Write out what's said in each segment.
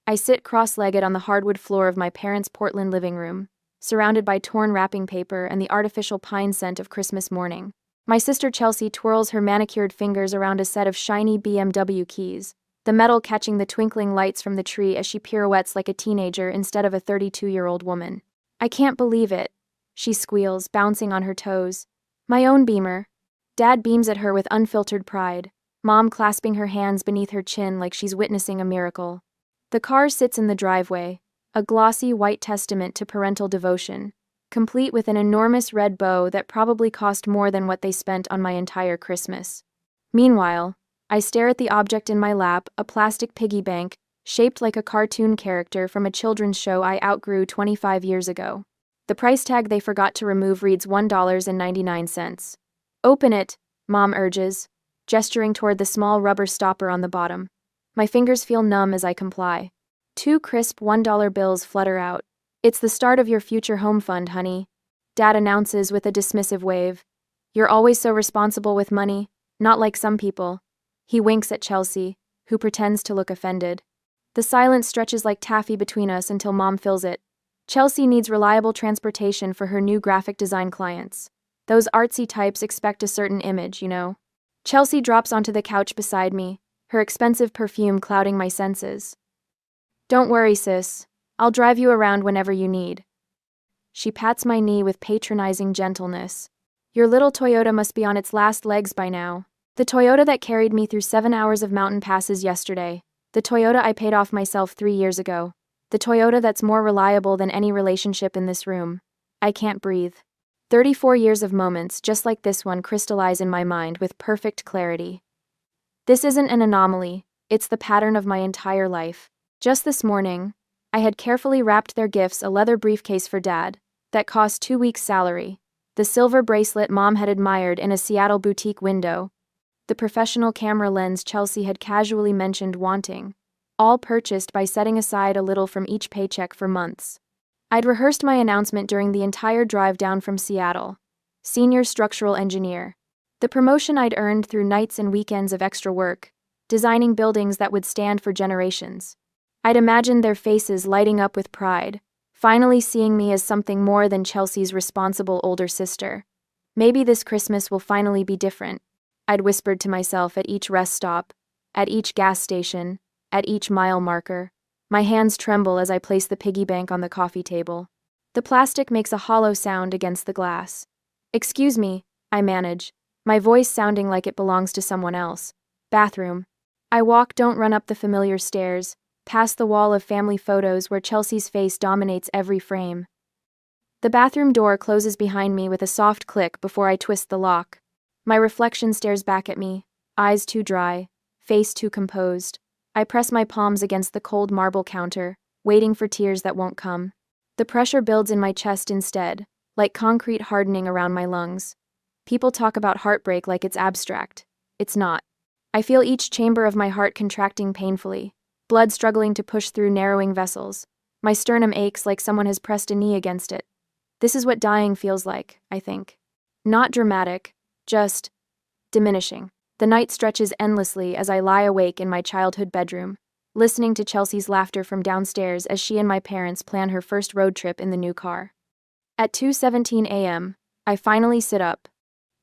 I sit cross-legged on the hardwood floor of my parents' Portland living room, surrounded by torn wrapping paper and the artificial pine scent of Christmas morning. My sister Chelsea twirls her manicured fingers around a set of shiny BMW keys, the metal catching the twinkling lights from the tree as she pirouettes like a teenager instead of a 32-year-old woman. "I can't believe it," she squeals, bouncing on her toes. "My own Beamer." Dad beams at her with unfiltered pride, Mom clasping her hands beneath her chin like she's witnessing a miracle. The car sits in the driveway, a glossy white testament to parental devotion, complete with an enormous red bow that probably cost more than what they spent on my entire Christmas. Meanwhile, I stare at the object in my lap, a plastic piggy bank, shaped like a cartoon character from a children's show I outgrew 25 years ago. The price tag they forgot to remove reads $1.99. "Open it," Mom urges, gesturing toward the small rubber stopper on the bottom. My fingers feel numb as I comply. 2 crisp $1 bills flutter out. "It's the start of your future home fund, honey," Dad announces with a dismissive wave. "You're always so responsible with money, not like some people." He winks at Chelsea, who pretends to look offended. The silence stretches like taffy between us until Mom fills it. Chelsea needs reliable transportation for her new graphic design clients. Those artsy types expect a certain image, you know. Chelsea drops onto the couch beside me, her expensive perfume clouding my senses. "Don't worry, sis. I'll drive you around whenever you need." She pats my knee with patronizing gentleness. "Your little Toyota must be on its last legs by now." The Toyota that carried me through 7 hours of mountain passes yesterday. The Toyota I paid off myself 3 years ago. The Toyota that's more reliable than any relationship in this room. I can't breathe. 34 years of moments just like this one crystallize in my mind with perfect clarity. This isn't an anomaly, it's the pattern of my entire life. Just this morning, I had carefully wrapped their gifts, a leather briefcase for Dad, that cost 2 weeks' salary, the silver bracelet Mom had admired in a Seattle boutique window, the professional camera lens Chelsea had casually mentioned wanting, all purchased by setting aside a little from each paycheck for months. I'd rehearsed my announcement during the entire drive down from Seattle. Senior structural engineer. The promotion I'd earned through nights and weekends of extra work, designing buildings that would stand for generations. I'd imagined their faces lighting up with pride, finally seeing me as something more than Chelsea's responsible older sister. Maybe this Christmas will finally be different, I'd whispered to myself at each rest stop, at each gas station, at each mile marker. My hands tremble as I place the piggy bank on the coffee table. The plastic makes a hollow sound against the glass. "Excuse me," I manage, my voice sounding like it belongs to someone else. "Bathroom." I don't run up the familiar stairs, past the wall of family photos where Chelsea's face dominates every frame. The bathroom door closes behind me with a soft click before I twist the lock. My reflection stares back at me, eyes too dry, face too composed. I press my palms against the cold marble counter, waiting for tears that won't come. The pressure builds in my chest instead, like concrete hardening around my lungs. People talk about heartbreak like it's abstract. It's not. I feel each chamber of my heart contracting painfully, blood struggling to push through narrowing vessels. My sternum aches like someone has pressed a knee against it. This is what dying feels like, I think. Not dramatic, just diminishing. The night stretches endlessly as I lie awake in my childhood bedroom, listening to Chelsea's laughter from downstairs as she and my parents plan her first road trip in the new car. At 2:17 a.m., I finally sit up.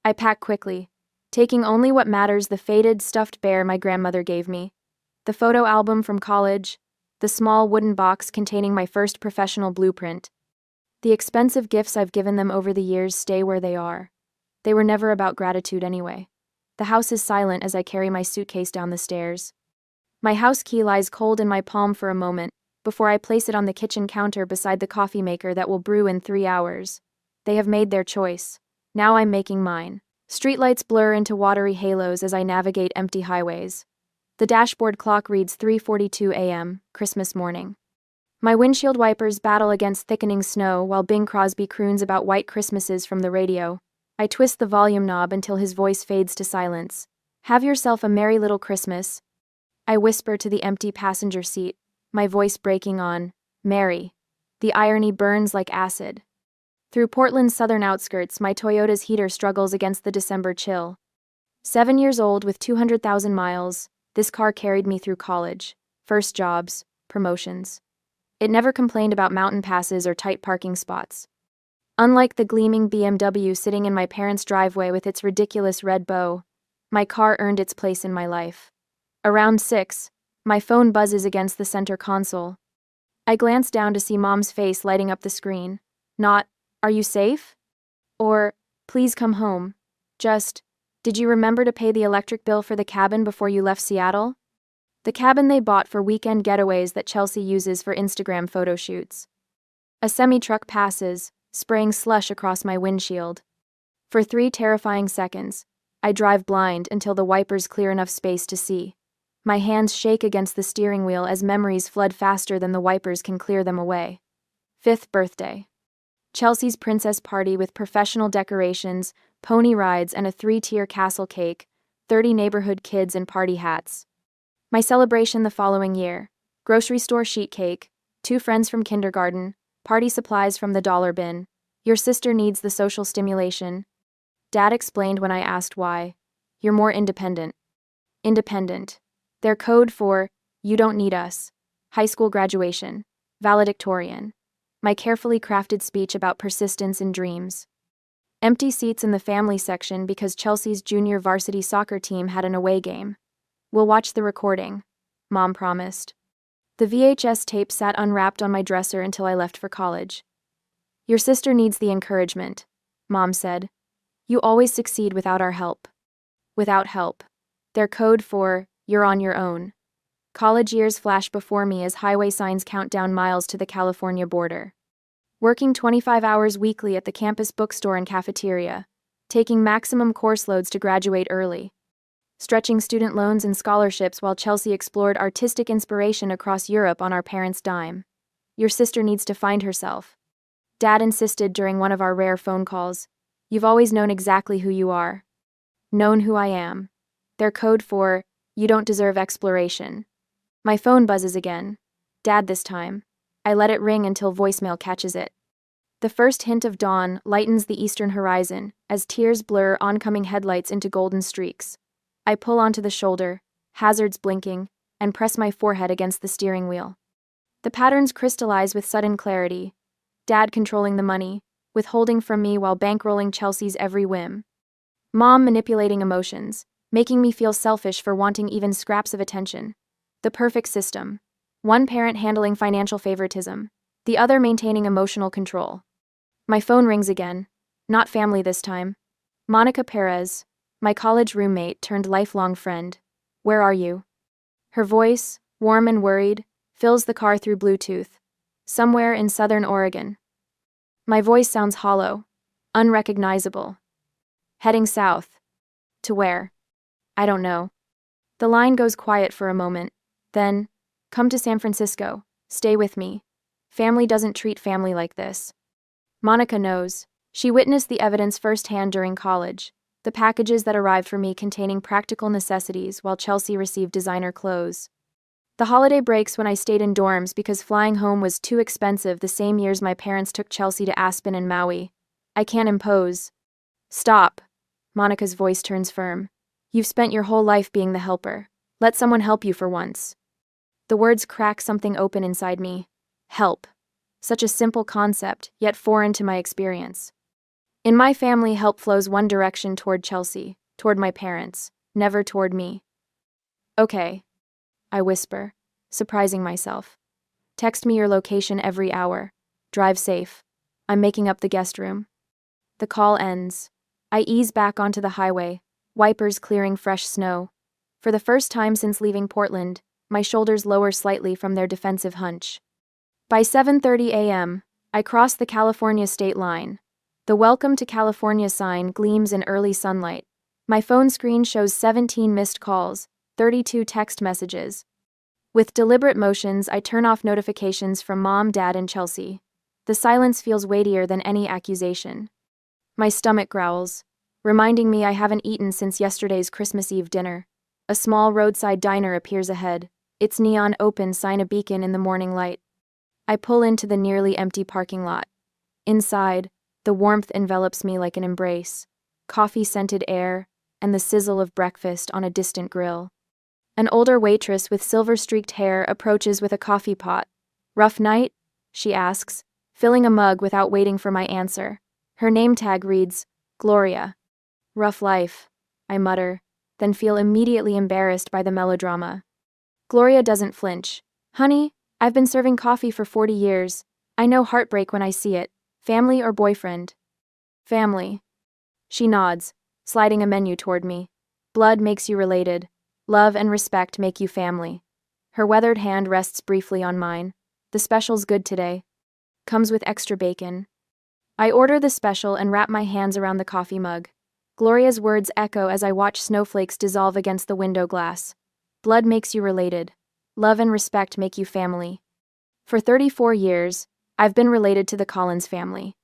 I pack quickly, taking only what matters: the faded, stuffed bear my grandmother gave me, the photo album from college, the small wooden box containing my first professional blueprint. The expensive gifts I've given them over the years stay where they are. They were never about gratitude anyway. The house is silent as I carry my suitcase down the stairs. My house key lies cold in my palm for a moment, before I place it on the kitchen counter beside the coffee maker that will brew in 3 hours. They have made their choice. Now I'm making mine. Streetlights blur into watery halos as I navigate empty highways. The dashboard clock reads 3:42 a.m., Christmas morning. My windshield wipers battle against thickening snow while Bing Crosby croons about white Christmases from the radio. I twist the volume knob until his voice fades to silence. "Have yourself a merry little Christmas," I whisper to the empty passenger seat, my voice breaking on "merry." The irony burns like acid. Through Portland's southern outskirts, my Toyota's heater struggles against the December chill. 7 years old with 200,000 miles, this car carried me through college, first jobs, promotions. It never complained about mountain passes or tight parking spots. Unlike the gleaming BMW sitting in my parents' driveway with its ridiculous red bow, my car earned its place in my life. Around 6, my phone buzzes against the center console. I glance down to see Mom's face lighting up the screen. Not, "Are you safe?" Or, "Please come home." Just, "Did you remember to pay the electric bill for the cabin before you left Seattle?" The cabin they bought for weekend getaways that Chelsea uses for Instagram photo shoots. A semi-truck passes, spraying slush across my windshield. For 3 terrifying seconds, I drive blind until the wipers clear enough space to see. My hands shake against the steering wheel as memories flood faster than the wipers can clear them away. 5th birthday. Chelsea's princess party with professional decorations, pony rides, and a 3-tier castle cake, 30 neighborhood kids in party hats. My celebration the following year: grocery store sheet cake, 2 friends from kindergarten, party supplies from the dollar bin. Your sister needs the social stimulation. Dad explained when I asked why. You're more independent. Independent. Their code for, you don't need us. High school graduation. Valedictorian. My carefully crafted speech about persistence and dreams. Empty seats in the family section because Chelsea's junior varsity soccer team had an away game. We'll watch the recording, Mom promised. The VHS tape sat unwrapped on my dresser until I left for college. Your sister needs the encouragement, Mom said. You always succeed without our help. Without help. Their code for, you're on your own. College years flash before me as highway signs count down miles to the California border. Working 25 hours weekly at the campus bookstore and cafeteria. Taking maximum course loads to graduate early. Stretching student loans and scholarships while Chelsea explored artistic inspiration across Europe on our parents' dime. Your sister needs to find herself. Dad insisted during one of our rare phone calls. You've always known exactly who you are. Known who I am. Their code for, you don't deserve exploration. My phone buzzes again. Dad this time. I let it ring until voicemail catches it. The first hint of dawn lightens the eastern horizon as tears blur oncoming headlights into golden streaks. I pull onto the shoulder, hazards blinking, and press my forehead against the steering wheel. The patterns crystallize with sudden clarity. Dad controlling the money, withholding from me while bankrolling Chelsea's every whim. Mom manipulating emotions, making me feel selfish for wanting even scraps of attention. The perfect system. One parent handling financial favoritism, the other maintaining emotional control. My phone rings again. Not family this time. Monica Perez, my college roommate turned lifelong friend. Where are you? Her voice, warm and worried, fills the car through Bluetooth. Somewhere in southern Oregon. My voice sounds hollow, unrecognizable. Heading south. To where? I don't know. The line goes quiet for a moment. Then, come to San Francisco. Stay with me. Family doesn't treat family like this. Monica knows. She witnessed the evidence firsthand during college. The packages that arrived for me containing practical necessities while Chelsea received designer clothes. The holiday breaks when I stayed in dorms because flying home was too expensive the same years my parents took Chelsea to Aspen and Maui. I can't impose. Stop. Monica's voice turns firm. You've spent your whole life being the helper. Let someone help you for once. The words crack something open inside me. Help. Such a simple concept, yet foreign to my experience. In my family, help flows one direction toward Chelsea, toward my parents, never toward me. Okay. I whisper, surprising myself. Text me your location every hour. Drive safe. I'm making up the guest room. The call ends. I ease back onto the highway, wipers clearing fresh snow. For the first time since leaving Portland, my shoulders lower slightly from their defensive hunch. By 7:30 a.m., I cross the California state line. The Welcome to California sign gleams in early sunlight. My phone screen shows 17 missed calls, 32 text messages. With deliberate motions, I turn off notifications from Mom, Dad, and Chelsea. The silence feels weightier than any accusation. My stomach growls, reminding me I haven't eaten since yesterday's Christmas Eve dinner. A small roadside diner appears ahead, its neon open sign a beacon in the morning light. I pull into the nearly empty parking lot. Inside, the warmth envelops me like an embrace, coffee-scented air, and the sizzle of breakfast on a distant grill. An older waitress with silver-streaked hair approaches with a coffee pot. "Rough night?" she asks, filling a mug without waiting for my answer. Her name tag reads, Gloria. "Rough life," I mutter, then feel immediately embarrassed by the melodrama. Gloria doesn't flinch. "Honey, I've been serving coffee for 40 years. I know heartbreak when I see it. Family or boyfriend?" "Family." She nods, sliding a menu toward me. "Blood makes you related. Love and respect make you family." Her weathered hand rests briefly on mine. "The special's good today. Comes with extra bacon." I order the special and wrap my hands around the coffee mug. Gloria's words echo as I watch snowflakes dissolve against the window glass. Blood makes you related. Love and respect make you family. For 34 years, I've been related to the Collins family.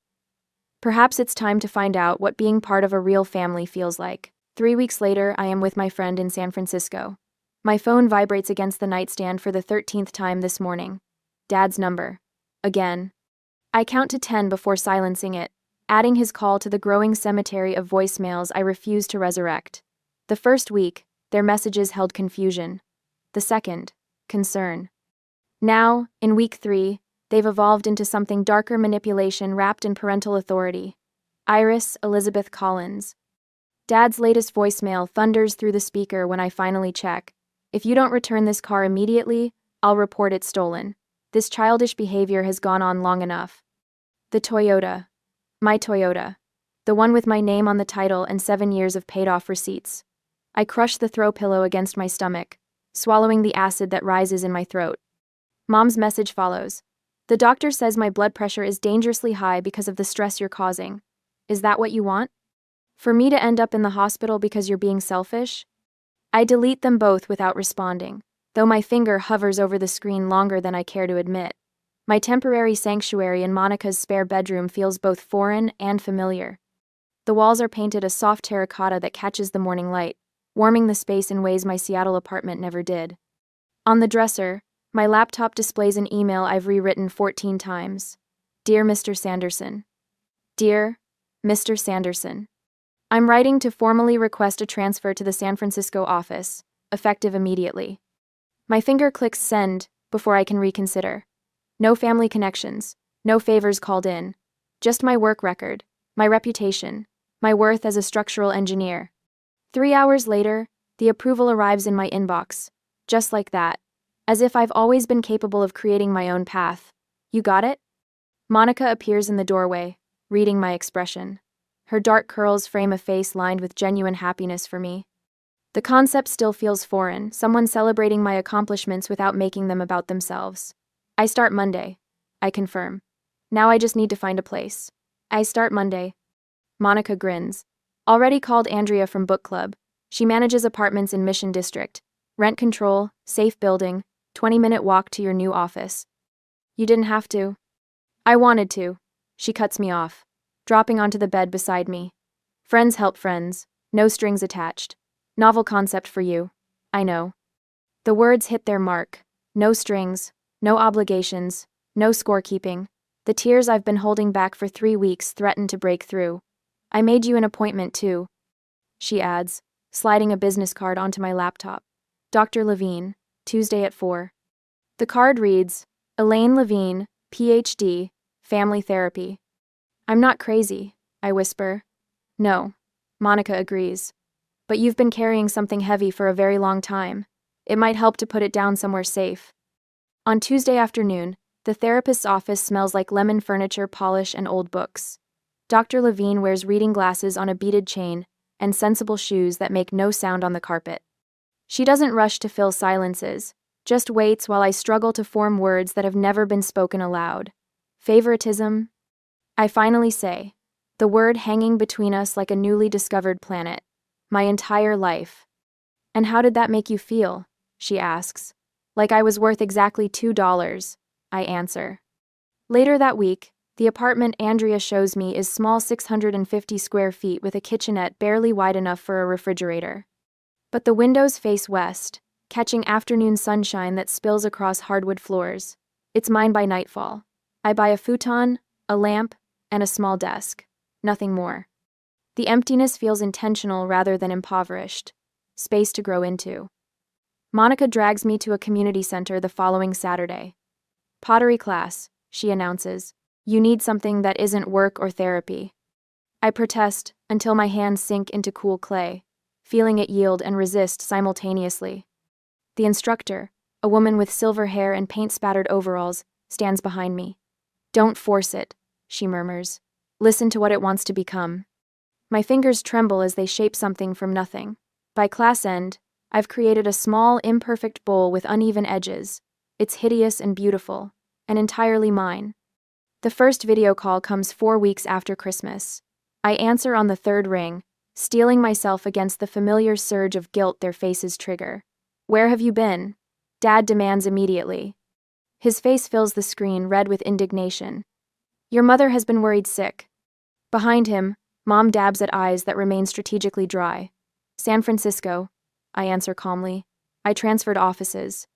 Perhaps it's time to find out what being part of a real family feels like. 3 weeks later, I am with my friend in San Francisco. My phone vibrates against the nightstand for the 13th time this morning. Dad's number. Again. I count to 10 before silencing it, adding his call to the growing cemetery of voicemails I refuse to resurrect. The first week, their messages held confusion. The second, concern. Now, in week 3, they've evolved into something darker: manipulation wrapped in parental authority. Iris Elizabeth Collins. Dad's latest voicemail thunders through the speaker when I finally check. "If you don't return this car immediately, I'll report it stolen. This childish behavior has gone on long enough." The Toyota. My Toyota. The one with my name on the title and 7 years of paid-off receipts. I crush the throw pillow against my stomach, swallowing the acid that rises in my throat. Mom's message follows. "The doctor says my blood pressure is dangerously high because of the stress you're causing. Is that what you want? For me to end up in the hospital because you're being selfish?" I delete them both without responding, though my finger hovers over the screen longer than I care to admit. My temporary sanctuary in Monica's spare bedroom feels both foreign and familiar. The walls are painted a soft terracotta that catches the morning light, warming the space in ways my Seattle apartment never did. On the dresser, my laptop displays an email I've rewritten 14 times. "Dear Mr. Sanderson." Dear Mr. Sanderson. I'm writing to formally request a transfer to the San Francisco office, effective immediately. My finger clicks send before I can reconsider. No family connections, no favors called in. Just my work record, my reputation, my worth as a structural engineer. 3 hours later, the approval arrives in my inbox, just like that, as if I've always been capable of creating my own path. "You got it?" Monica appears in the doorway, reading my expression. Her dark curls frame a face lined with genuine happiness for me. The concept still feels foreign, someone celebrating my accomplishments without making them about themselves. "I start Monday," I confirm. "Now I just need to find a place." "I start Monday." Monica grins. "Already called Andrea from book club. She manages apartments in Mission District. Rent control, safe building, 20-minute walk to your new office." "You didn't have to." "I wanted to." She cuts me off, dropping onto the bed beside me. "Friends help friends, no strings attached. Novel concept for you. I know." The words hit their mark. No strings, no obligations, no scorekeeping. The tears I've been holding back for 3 weeks threaten to break through. "I made you an appointment too," she adds, sliding a business card onto my laptop. "Dr. Levine, Tuesday at 4. The card reads, "Elaine Levine, PhD, Family Therapy." "I'm not crazy," I whisper. "No," Monica agrees. "But you've been carrying something heavy for a very long time. It might help to put it down somewhere safe." On Tuesday afternoon, the therapist's office smells like lemon furniture, polish, and old books. Dr. Levine wears reading glasses on a beaded chain and sensible shoes that make no sound on the carpet. She doesn't rush to fill silences, just waits while I struggle to form words that have never been spoken aloud. Favoritism? I finally say, the word hanging between us like a newly discovered planet. My entire life. "And how did that make you feel?" she asks. "Like I was worth exactly $2, I answer. Later that week, the apartment Andrea shows me is small, 650 square feet with a kitchenette barely wide enough for a refrigerator. But the windows face west, catching afternoon sunshine that spills across hardwood floors. It's mine by nightfall. I buy a futon, a lamp, and a small desk. Nothing more. The emptiness feels intentional rather than impoverished. Space to grow into. Monica drags me to a community center the following Saturday. Pottery class, she announces. You need something that isn't work or therapy. I protest until my hands sink into cool clay, feeling it yield and resist simultaneously. The instructor, a woman with silver hair and paint-spattered overalls, stands behind me. Don't force it, she murmurs. Listen to what it wants to become. My fingers tremble as they shape something from nothing. By class end, I've created a small, imperfect bowl with uneven edges. It's hideous and beautiful, and entirely mine. The first video call comes 4 weeks after Christmas. I answer on the third ring, steeling myself against the familiar surge of guilt their faces trigger. Where have you been? Dad demands immediately. His face fills the screen, red with indignation. Your mother has been worried sick. Behind him, Mom dabs at eyes that remain strategically dry. San Francisco, I answer calmly. I transferred offices.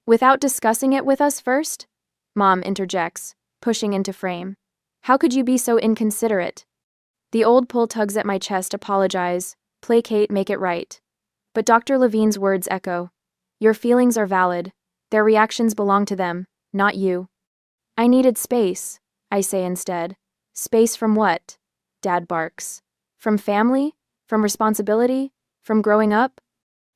Without discussing it with us first? Mom interjects, pushing into frame. How could you be so inconsiderate? The old pull tugs at my chest, apologize, placate, make it right. But Dr. Levine's words echo. Your feelings are valid. Their reactions belong to them, not you. I needed space, I say instead. Space from what? Dad barks. From family? From responsibility? From growing up?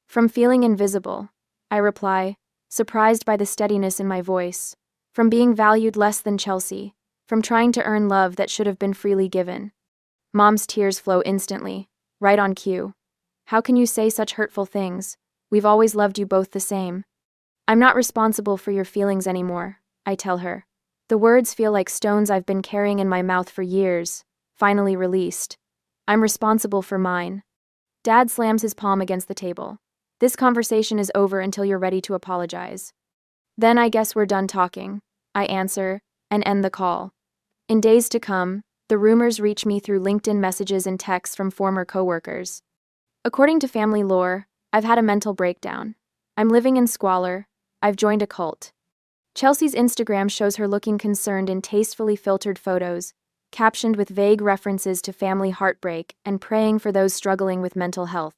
From feeling invisible, I reply, surprised by the steadiness in my voice. From being valued less than Chelsea. From trying to earn love that should have been freely given. Mom's tears flow instantly, right on cue. How can you say such hurtful things? We've always loved you both the same. I'm not responsible for your feelings anymore, I tell her. The words feel like stones I've been carrying in my mouth for years, finally released. I'm responsible for mine. Dad slams his palm against the table. This conversation is over until you're ready to apologize. Then I guess we're done talking, I answer, and end the call. In days to come, the rumors reach me through LinkedIn messages and texts from former coworkers. According to family lore, I've had a mental breakdown. I'm living in squalor. I've joined a cult. Chelsea's Instagram shows her looking concerned in tastefully filtered photos, captioned with vague references to family heartbreak and praying for those struggling with mental health.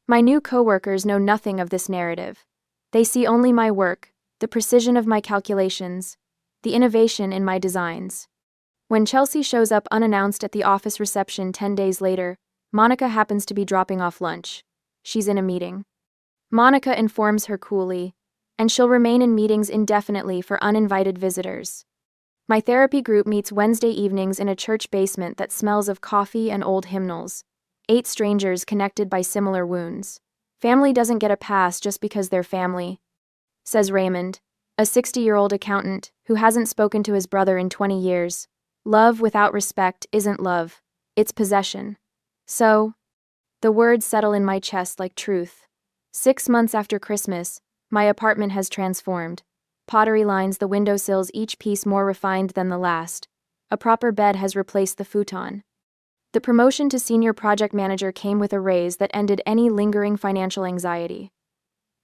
My new coworkers know nothing of this narrative. They see only my work, the precision of my calculations, the innovation in my designs. When Chelsea shows up unannounced at the office reception 10 days later, Monica happens to be dropping off lunch. She's in a meeting. Monica informs her coolly, and she'll remain in meetings indefinitely for uninvited visitors. My therapy group meets Wednesday evenings in a church basement that smells of coffee and old hymnals. 8 strangers connected by similar wounds. Family doesn't get a pass just because they're family, says Raymond, a 60-year-old accountant who hasn't spoken to his brother in 20 years. Love without respect isn't love, it's possession. So, the words settle in my chest like truth. 6 months after Christmas, my apartment has transformed. Pottery lines the windowsills, each piece more refined than the last. A proper bed has replaced the futon. The promotion to senior project manager came with a raise that ended any lingering financial anxiety.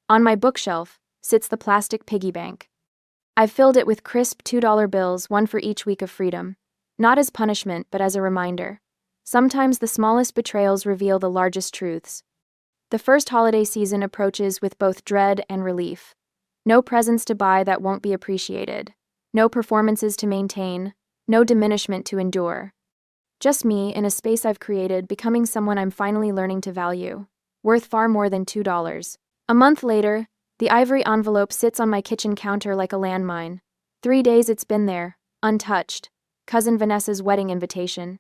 On my bookshelf sits the plastic piggy bank. I've filled it with crisp $2 bills, one for each week of freedom. Not as punishment, but as a reminder. Sometimes the smallest betrayals reveal the largest truths. The first holiday season approaches with both dread and relief. No presents to buy that won't be appreciated. No performances to maintain. No diminishment to endure. Just me in a space I've created, becoming someone I'm finally learning to value. Worth far more than $2. A month later, the ivory envelope sits on my kitchen counter like a landmine. 3 days it's been there, untouched. Cousin Vanessa's wedding invitation.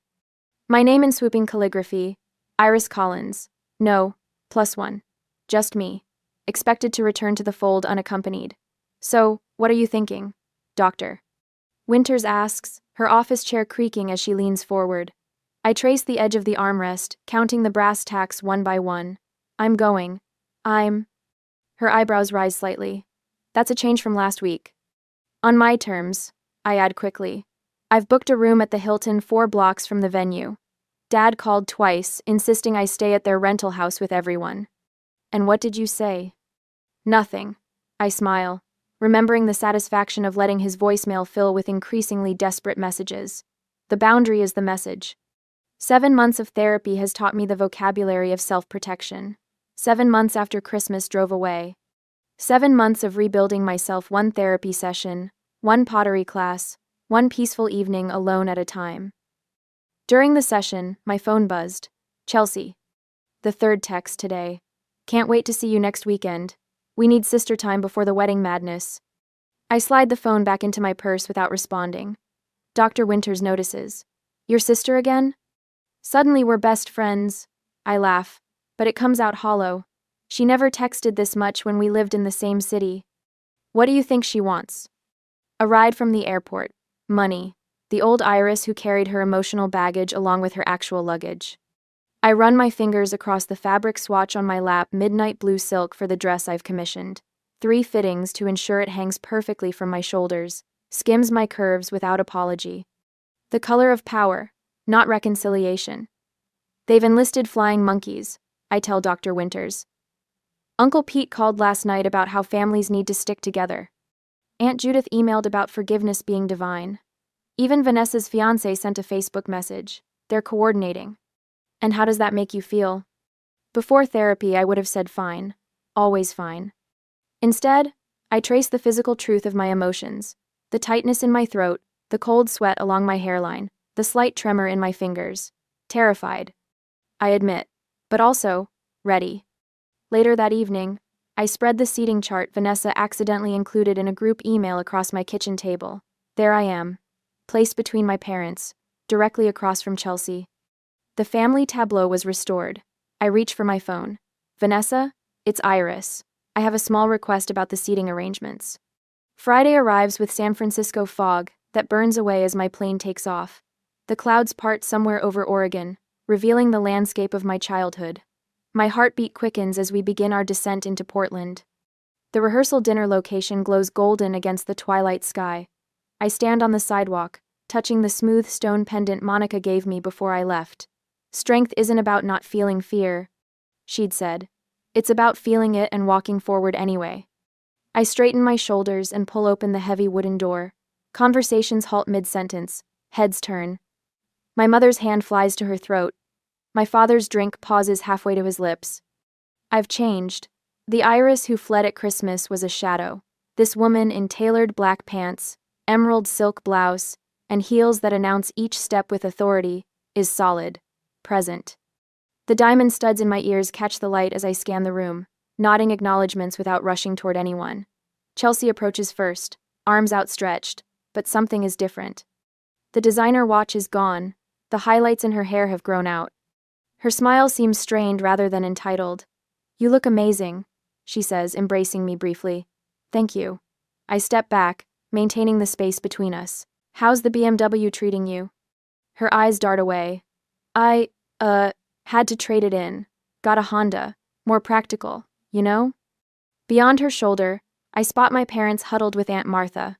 My name in swooping calligraphy, Iris Collins. No, +1. Just me. Expected to return to the fold unaccompanied. So, what are you thinking, Doctor? Winters asks, her office chair creaking as she leans forward. I trace the edge of the armrest, counting the brass tacks one by one. I'm going. Her eyebrows rise slightly. That's a change from last week. On my terms, I add quickly. I've booked a room at the Hilton 4 blocks from the venue. Dad called twice, insisting I stay at their rental house with everyone. And what did you say? Nothing. I smile, remembering the satisfaction of letting his voicemail fill with increasingly desperate messages. The boundary is the message. 7 months of therapy has taught me the vocabulary of self-protection. 7 months after Christmas drove away. 7 months of rebuilding myself, one therapy session, one pottery class, one peaceful evening alone at a time. During the session, my phone buzzed. Chelsea. The third text today. Can't wait to see you next weekend. We need sister time before the wedding madness. I slide the phone back into my purse without responding. Dr. Winters notices. Your sister again? Suddenly we're best friends. I laugh, but it comes out hollow. She never texted this much when we lived in the same city. What do you think she wants? A ride from the airport. Money. The old Iris who carried her emotional baggage along with her actual luggage. I run my fingers across the fabric swatch on my lap, midnight blue silk for the dress I've commissioned. 3 fittings to ensure it hangs perfectly from my shoulders, skims my curves without apology. The color of power, not reconciliation. They've enlisted flying monkeys, I tell Dr. Winters. Uncle Pete called last night about how families need to stick together. Aunt Judith emailed about forgiveness being divine. Even Vanessa's fiancé sent a Facebook message. They're coordinating. And how does that make you feel? Before therapy, I would have said fine. Always fine. Instead, I trace the physical truth of my emotions. The tightness in my throat, the cold sweat along my hairline, the slight tremor in my fingers. Terrified. I admit. But also, ready. Later that evening, I spread the seating chart Vanessa accidentally included in a group email across my kitchen table. There I am, placed between my parents, directly across from Chelsea. The family tableau was restored. I reach for my phone. Vanessa, it's Iris. I have a small request about the seating arrangements. Friday arrives with San Francisco fog that burns away as my plane takes off. The clouds part somewhere over Oregon, revealing the landscape of my childhood. My heartbeat quickens as we begin our descent into Portland. The rehearsal dinner location glows golden against the twilight sky. I stand on the sidewalk, touching the smooth stone pendant Monica gave me before I left. Strength isn't about not feeling fear, she'd said. It's about feeling it and walking forward anyway. I straighten my shoulders and pull open the heavy wooden door. Conversations halt mid-sentence. Heads turn. My mother's hand flies to her throat. My father's drink pauses halfway to his lips. I've changed. The Iris who fled at Christmas was a shadow. This woman in tailored black pants, emerald silk blouse, and heels that announce each step with authority, is solid, present. The diamond studs in my ears catch the light as I scan the room, nodding acknowledgments without rushing toward anyone. Chelsea approaches first, arms outstretched, but something is different. The designer watch is gone. The highlights in her hair have grown out. Her smile seems strained rather than entitled. You look amazing, she says, embracing me briefly. Thank you. I step back, maintaining the space between us. How's the BMW treating you? Her eyes dart away. I, had to trade it in. Got a Honda. More practical, you know? Beyond her shoulder, I spot my parents huddled with Aunt Martha.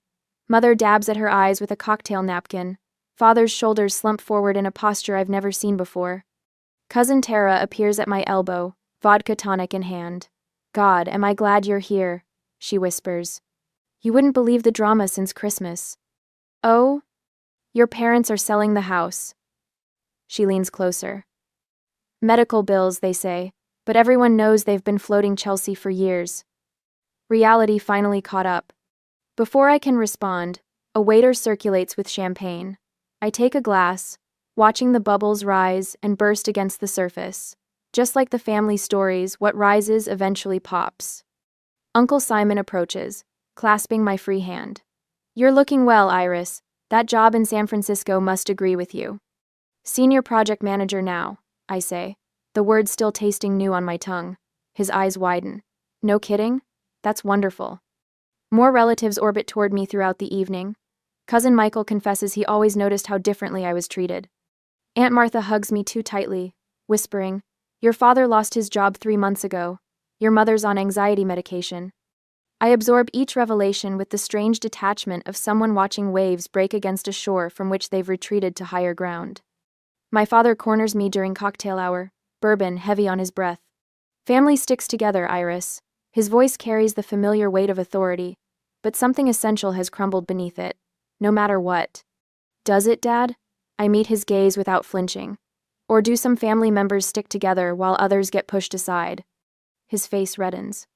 Mother dabs at her eyes with a cocktail napkin. Father's shoulders slump forward in a posture I've never seen before. Cousin Tara appears at my elbow, vodka tonic in hand. God, am I glad you're here, she whispers. You wouldn't believe the drama since Christmas. Oh? Your parents are selling the house. She leans closer. Medical bills, they say, but everyone knows they've been floating Chelsea for years. Reality finally caught up. Before I can respond, a waiter circulates with champagne. I take a glass, watching the bubbles rise and burst against the surface. Just like the family stories, what rises eventually pops. Uncle Simon approaches, clasping my free hand. You're looking well, Iris. That job in San Francisco must agree with you. Senior project manager now, I say, the words still tasting new on my tongue. His eyes widen. No kidding? That's wonderful. More relatives orbit toward me throughout the evening. Cousin Michael confesses he always noticed how differently I was treated. Aunt Martha hugs me too tightly, whispering, Your father lost his job 3 months ago. Your mother's on anxiety medication. I absorb each revelation with the strange detachment of someone watching waves break against a shore from which they've retreated to higher ground. My father corners me during cocktail hour, bourbon heavy on his breath. Family sticks together, Iris. His voice carries the familiar weight of authority, but something essential has crumbled beneath it, no matter what. Does it, Dad? I meet his gaze without flinching. Or do some family members stick together while others get pushed aside? His face reddens.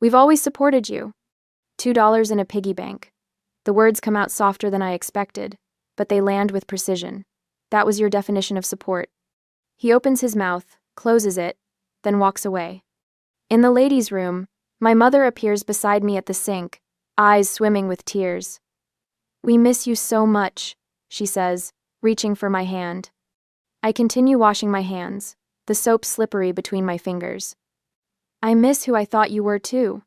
We've always supported you. $2 in a piggy bank. The words come out softer than I expected, but they land with precision. That was your definition of support. He opens his mouth, closes it, then walks away. In the ladies' room, my mother appears beside me at the sink, eyes swimming with tears. We miss you so much, she says, reaching for my hand. I continue washing my hands, the soap slippery between my fingers. I miss who I thought you were too.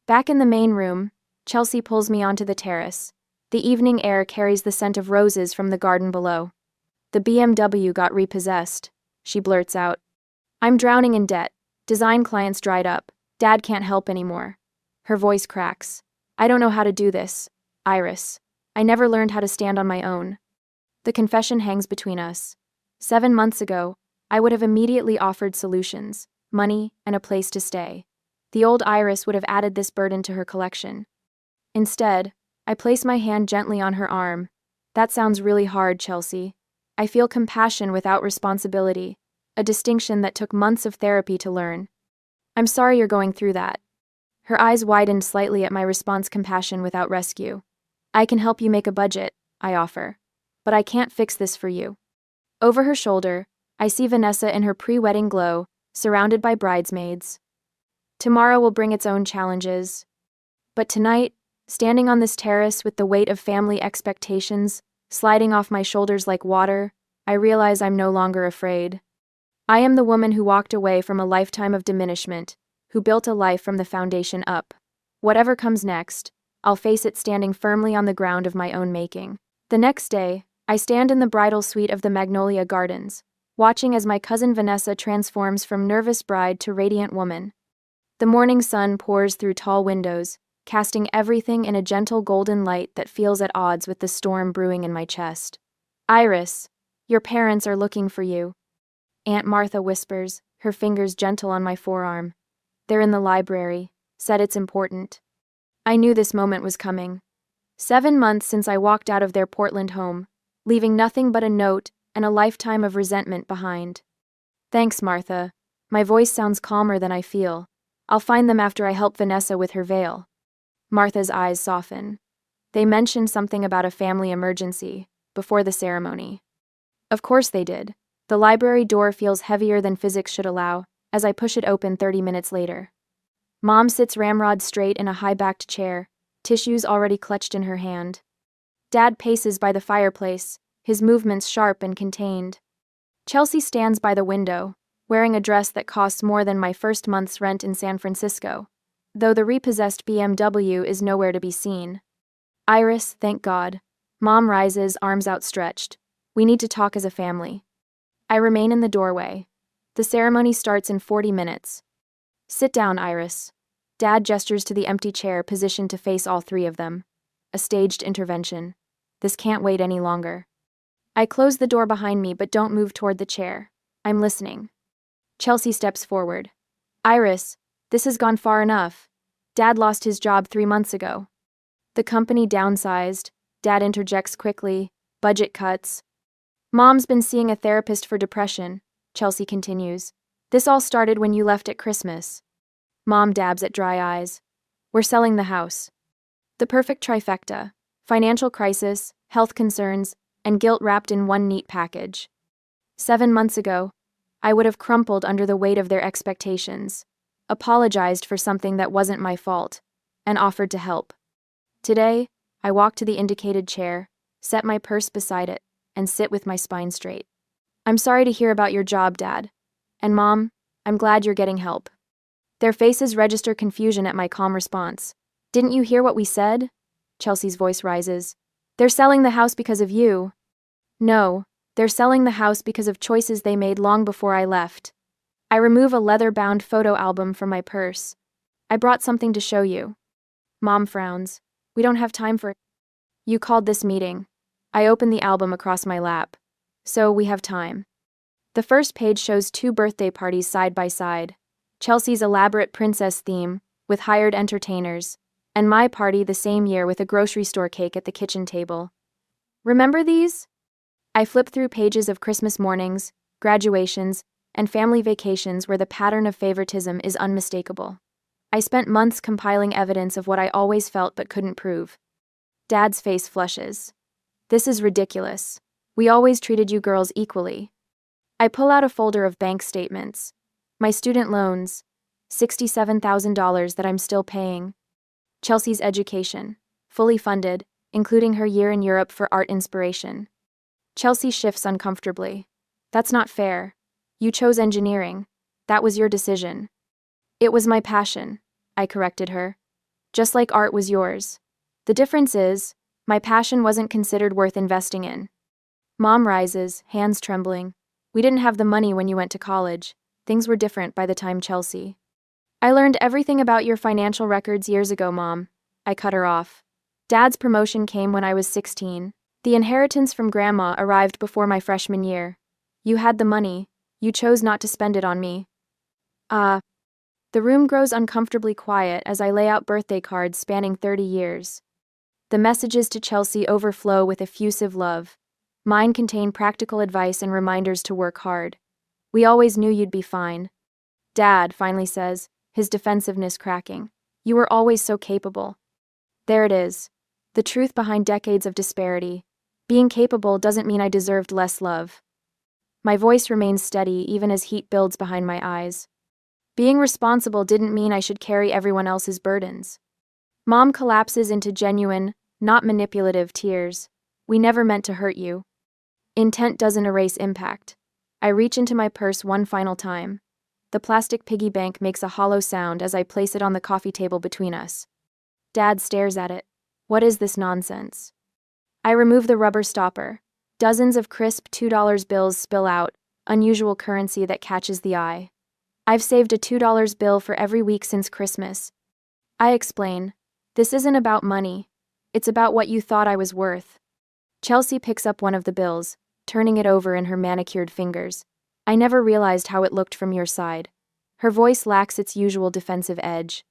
Back in the main room, Chelsea pulls me onto the terrace. The evening air carries the scent of roses from the garden below. The BMW got repossessed, she blurts out. I'm drowning in debt. Design clients dried up. Dad can't help anymore. Her voice cracks. I don't know how to do this, Iris. I never learned how to stand on my own. The confession hangs between us. 7 months ago, I would have immediately offered solutions, money, and a place to stay. The old Iris would have added this burden to her collection. Instead, I place my hand gently on her arm. That sounds really hard, Chelsea. I feel compassion without responsibility, a distinction that took months of therapy to learn. I'm sorry you're going through that. Her eyes widened slightly at my response, compassion without rescue. I can help you make a budget, I offer. But I can't fix this for you. Over her shoulder, I see Vanessa in her pre-wedding glow, surrounded by bridesmaids. Tomorrow will bring its own challenges. But tonight, standing on this terrace with the weight of family expectations sliding off my shoulders like water, I realize I'm no longer afraid. I am the woman who walked away from a lifetime of diminishment, who built a life from the foundation up. Whatever comes next, I'll face it standing firmly on the ground of my own making. The next day, I stand in the bridal suite of the Magnolia Gardens, watching as my cousin Vanessa transforms from nervous bride to radiant woman. The morning sun pours through tall windows, casting everything in a gentle golden light that feels at odds with the storm brewing in my chest. Iris, your parents are looking for you. Aunt Martha whispers, her fingers gentle on my forearm. They're in the library, said it's important. I knew this moment was coming. 7 months since I walked out of their Portland home, leaving nothing but a note and a lifetime of resentment behind. Thanks, Martha. My voice sounds calmer than I feel. I'll find them after I help Vanessa with her veil. Martha's eyes soften. They mentioned something about a family emergency before the ceremony. Of course they did. The library door feels heavier than physics should allow as I push it open 30 minutes later. Mom sits ramrod straight in a high-backed chair, tissues already clutched in her hand. Dad paces by the fireplace, his movements sharp and contained. Chelsea stands by the window, wearing a dress that costs more than my first month's rent in San Francisco, though the repossessed BMW is nowhere to be seen. Iris, thank God. Mom rises, arms outstretched. We need to talk as a family. I remain in the doorway. The ceremony starts in 40 minutes. Sit down, Iris. Dad gestures to the empty chair positioned to face all three of them. A staged intervention. This can't wait any longer. I close the door behind me but don't move toward the chair. I'm listening. Chelsea steps forward. Iris, this has gone far enough. Dad lost his job 3 months ago. The company downsized. Dad interjects quickly. Budget cuts. Mom's been seeing a therapist for depression, Chelsea continues. This all started when you left at Christmas. Mom dabs at dry eyes. We're selling the house. The perfect trifecta. Financial crisis, health concerns, and guilt wrapped in one neat package. 7 months ago, I would have crumpled under the weight of their expectations, apologized for something that wasn't my fault, and offered to help. Today, I walk to the indicated chair, set my purse beside it, and sit with my spine straight. I'm sorry to hear about your job, Dad. And Mom, I'm glad you're getting help. Their faces register confusion at my calm response. Didn't you hear what we said? Chelsea's voice rises. They're selling the house because of you. No, they're selling the house because of choices they made long before I left. I remove a leather-bound photo album from my purse. I brought something to show you. Mom frowns. We don't have time for it. You called this meeting. I open the album across my lap. So we have time. The first page shows 2 birthday parties side by side. Chelsea's elaborate princess theme, with hired entertainers, and my party the same year with a grocery store cake at the kitchen table. Remember these? I flip through pages of Christmas mornings, graduations, and family vacations where the pattern of favoritism is unmistakable. I spent months compiling evidence of what I always felt but couldn't prove. Dad's face flushes. This is ridiculous. We always treated you girls equally. I pull out a folder of bank statements. My student loans, $67,000 that I'm still paying. Chelsea's education, fully funded, including her year in Europe for art inspiration. Chelsea shifts uncomfortably. That's not fair. You chose engineering. That was your decision. It was my passion, I corrected her. Just like art was yours. The difference is, my passion wasn't considered worth investing in. Mom rises, hands trembling. We didn't have the money when you went to college. Things were different by the time Chelsea. I learned everything about your financial records years ago, Mom. I cut her off. Dad's promotion came when I was 16. The inheritance from Grandma arrived before my freshman year. You had the money. You chose not to spend it on me. The room grows uncomfortably quiet as I lay out birthday cards spanning 30 years. The messages to Chelsea overflow with effusive love. Mine contain practical advice and reminders to work hard. We always knew you'd be fine. Dad finally says, his defensiveness cracking. You were always so capable. There it is. The truth behind decades of disparity. Being capable doesn't mean I deserved less love. My voice remains steady even as heat builds behind my eyes. Being responsible didn't mean I should carry everyone else's burdens. Mom collapses into genuine, not manipulative tears. We never meant to hurt you. Intent doesn't erase impact. I reach into my purse one final time. The plastic piggy bank makes a hollow sound as I place it on the coffee table between us. Dad stares at it. What is this nonsense? I remove the rubber stopper. Dozens of crisp $2 bills spill out, unusual currency that catches the eye. I've saved a $2 bill for every week since Christmas. I explain. This isn't about money. It's about what you thought I was worth. Chelsea picks up one of the bills, turning it over in her manicured fingers. I never realized how it looked from your side. Her voice lacks its usual defensive edge.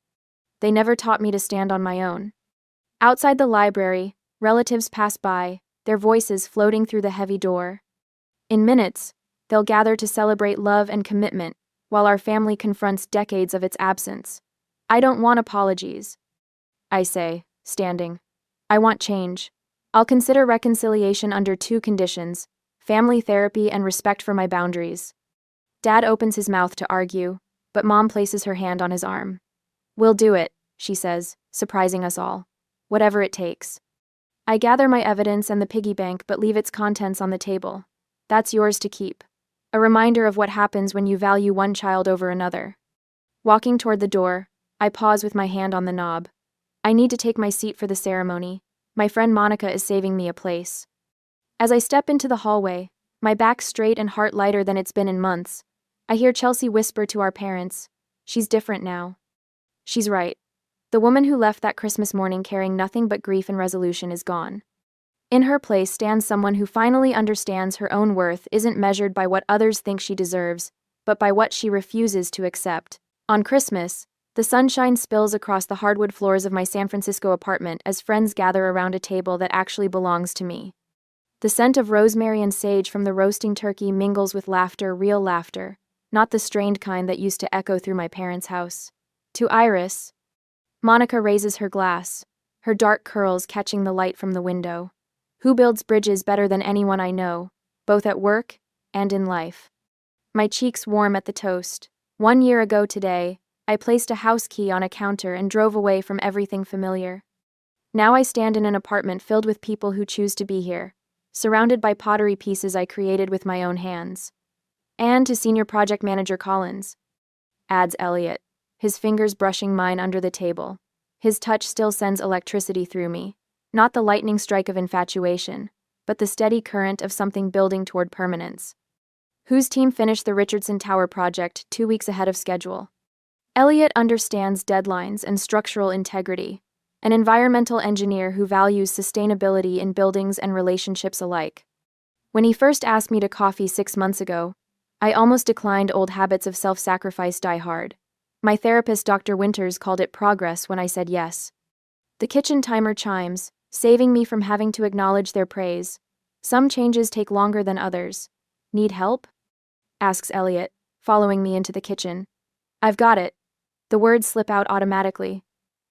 They never taught me to stand on my own. Outside the library, relatives pass by, their voices floating through the heavy door. In minutes, they'll gather to celebrate love and commitment, while our family confronts decades of its absence. I don't want apologies. I say, standing. I want change. I'll consider reconciliation under 2 conditions: family therapy and respect for my boundaries. Dad opens his mouth to argue, but Mom places her hand on his arm. We'll do it, she says, surprising us all. Whatever it takes. I gather my evidence and the piggy bank but leave its contents on the table. That's yours to keep. A reminder of what happens when you value one child over another. Walking toward the door, I pause with my hand on the knob. I need to take my seat for the ceremony. My friend Monica is saving me a place. As I step into the hallway, my back straight and heart lighter than it's been in months, I hear Chelsea whisper to our parents, "She's different now." She's right. The woman who left that Christmas morning carrying nothing but grief and resolution is gone. In her place stands someone who finally understands her own worth isn't measured by what others think she deserves, but by what she refuses to accept. On Christmas, the sunshine spills across the hardwood floors of my San Francisco apartment as friends gather around a table that actually belongs to me. The scent of rosemary and sage from the roasting turkey mingles with laughter, real laughter, not the strained kind that used to echo through my parents' house. To Iris, Monica raises her glass, her dark curls catching the light from the window. Who builds bridges better than anyone I know, both at work and in life? My cheeks warm at the toast. 1 year ago today, I placed a house key on a counter and drove away from everything familiar. Now I stand in an apartment filled with people who choose to be here, surrounded by pottery pieces I created with my own hands. And to Senior Project Manager Collins, adds Elliot, his fingers brushing mine under the table. His touch still sends electricity through me, not the lightning strike of infatuation, but the steady current of something building toward permanence. Whose team finished the Richardson Tower project 2 weeks ahead of schedule? Elliot understands deadlines and structural integrity, an environmental engineer who values sustainability in buildings and relationships alike. When he first asked me to coffee 6 months ago, I almost declined. Old habits of self-sacrifice die hard. My therapist, Dr. Winters, called it progress when I said yes. The kitchen timer chimes, saving me from having to acknowledge their praise. Some changes take longer than others. Need help? Asks Elliot, following me into the kitchen. I've got it. The words slip out automatically.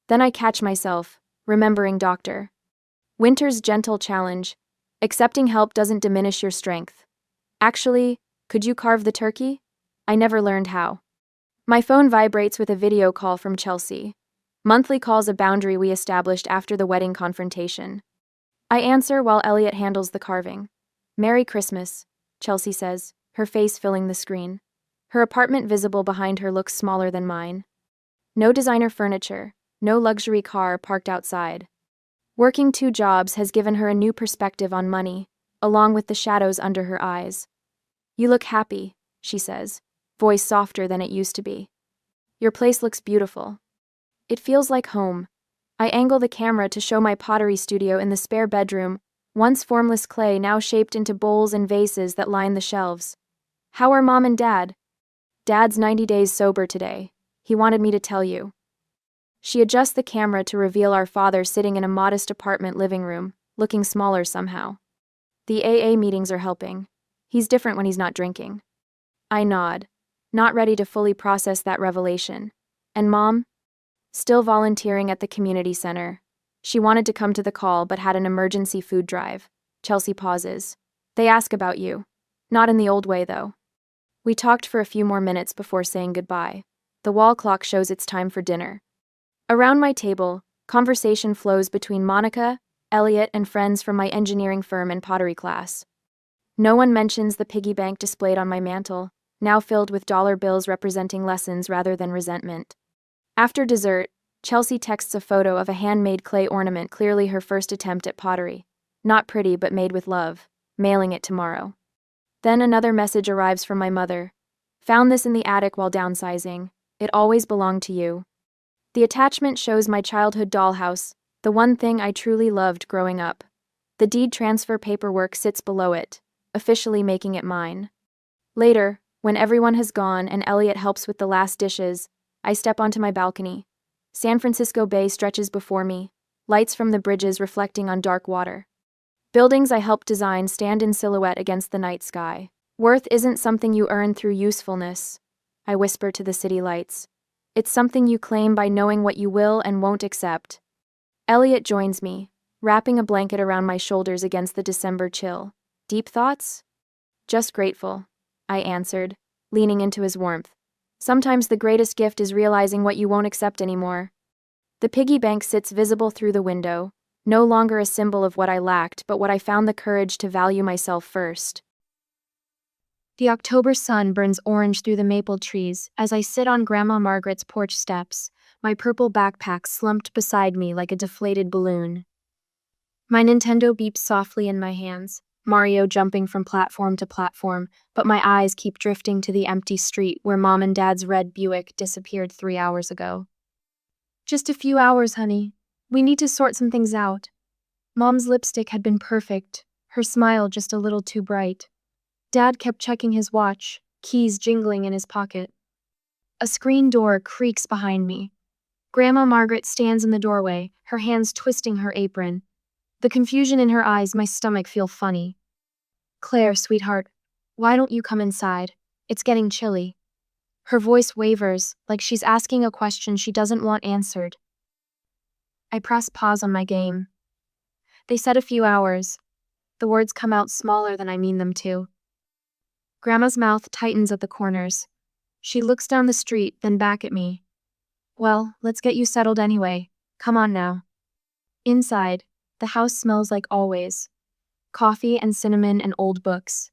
Then I catch myself, remembering Dr. Winter's gentle challenge. Accepting help doesn't diminish your strength. Actually, could you carve the turkey? I never learned how. My phone vibrates with a video call from Chelsea. Monthly calls a boundary we established after the wedding confrontation. I answer while Elliot handles the carving. "Merry Christmas," Chelsea says, her face filling the screen. Her apartment visible behind her looks smaller than mine. No designer furniture, no luxury car parked outside. Working 2 jobs has given her a new perspective on money, along with the shadows under her eyes. "You look happy," she says, voice softer than it used to be. "Your place looks beautiful." It feels like home. I angle the camera to show my pottery studio in the spare bedroom, once formless clay now shaped into bowls and vases that line the shelves. "How are Mom and Dad?" "Dad's 90 days sober today. He wanted me to tell you." She adjusts the camera to reveal our father sitting in a modest apartment living room, looking smaller somehow. "The AA meetings are helping. He's different when he's not drinking." I nod, not ready to fully process that revelation. "And Mom?" "Still volunteering at the community center. She wanted to come to the call but had an emergency food drive." Chelsea pauses. "They ask about you. Not in the old way, though." We talked for a few more minutes before saying goodbye. The wall clock shows it's time for dinner. Around my table, conversation flows between Monica, Elliot, and friends from my engineering firm and pottery class. No one mentions the piggy bank displayed on my mantle, now filled with dollar bills representing lessons rather than resentment. After dessert, Chelsea texts a photo of a handmade clay ornament, clearly her first attempt at pottery. "Not pretty, but made with love. Mailing it tomorrow." Then another message arrives from my mother. "Found this in the attic while downsizing. It always belonged to you." The attachment shows my childhood dollhouse, the one thing I truly loved growing up. The deed transfer paperwork sits below it, officially making it mine. Later, when everyone has gone and Elliot helps with the last dishes, I step onto my balcony. San Francisco Bay stretches before me, lights from the bridges reflecting on dark water. Buildings I helped design stand in silhouette against the night sky. "Worth isn't something you earn through usefulness," I whisper to the city lights. "It's something you claim by knowing what you will and won't accept." Elliot joins me, wrapping a blanket around my shoulders against the December chill. "Deep thoughts?" "Just grateful," I answered, leaning into his warmth. "Sometimes the greatest gift is realizing what you won't accept anymore." The piggy bank sits visible through the window, no longer a symbol of what I lacked, but what I found the courage to value myself first. The October sun burns orange through the maple trees as I sit on Grandma Margaret's porch steps, my purple backpack slumped beside me like a deflated balloon. My Nintendo beeps softly in my hands, Mario jumping from platform to platform, but my eyes keep drifting to the empty street where Mom and Dad's red Buick disappeared 3 hours ago. "Just a few hours, honey. We need to sort some things out." Mom's lipstick had been perfect, her smile just a little too bright. Dad kept checking his watch, keys jingling in his pocket. A screen door creaks behind me. Grandma Margaret stands in the doorway, her hands twisting her apron. The confusion in her eyes, my stomach feel funny. "Claire, sweetheart, why don't you come inside? It's getting chilly." Her voice wavers, like she's asking a question she doesn't want answered. I press pause on my game. They said a few hours. The words come out smaller than I mean them to. Grandma's mouth tightens at the corners. She looks down the street, then back at me. "Well, let's get you settled anyway. Come on now." Inside, the house smells like always. Coffee and cinnamon and old books.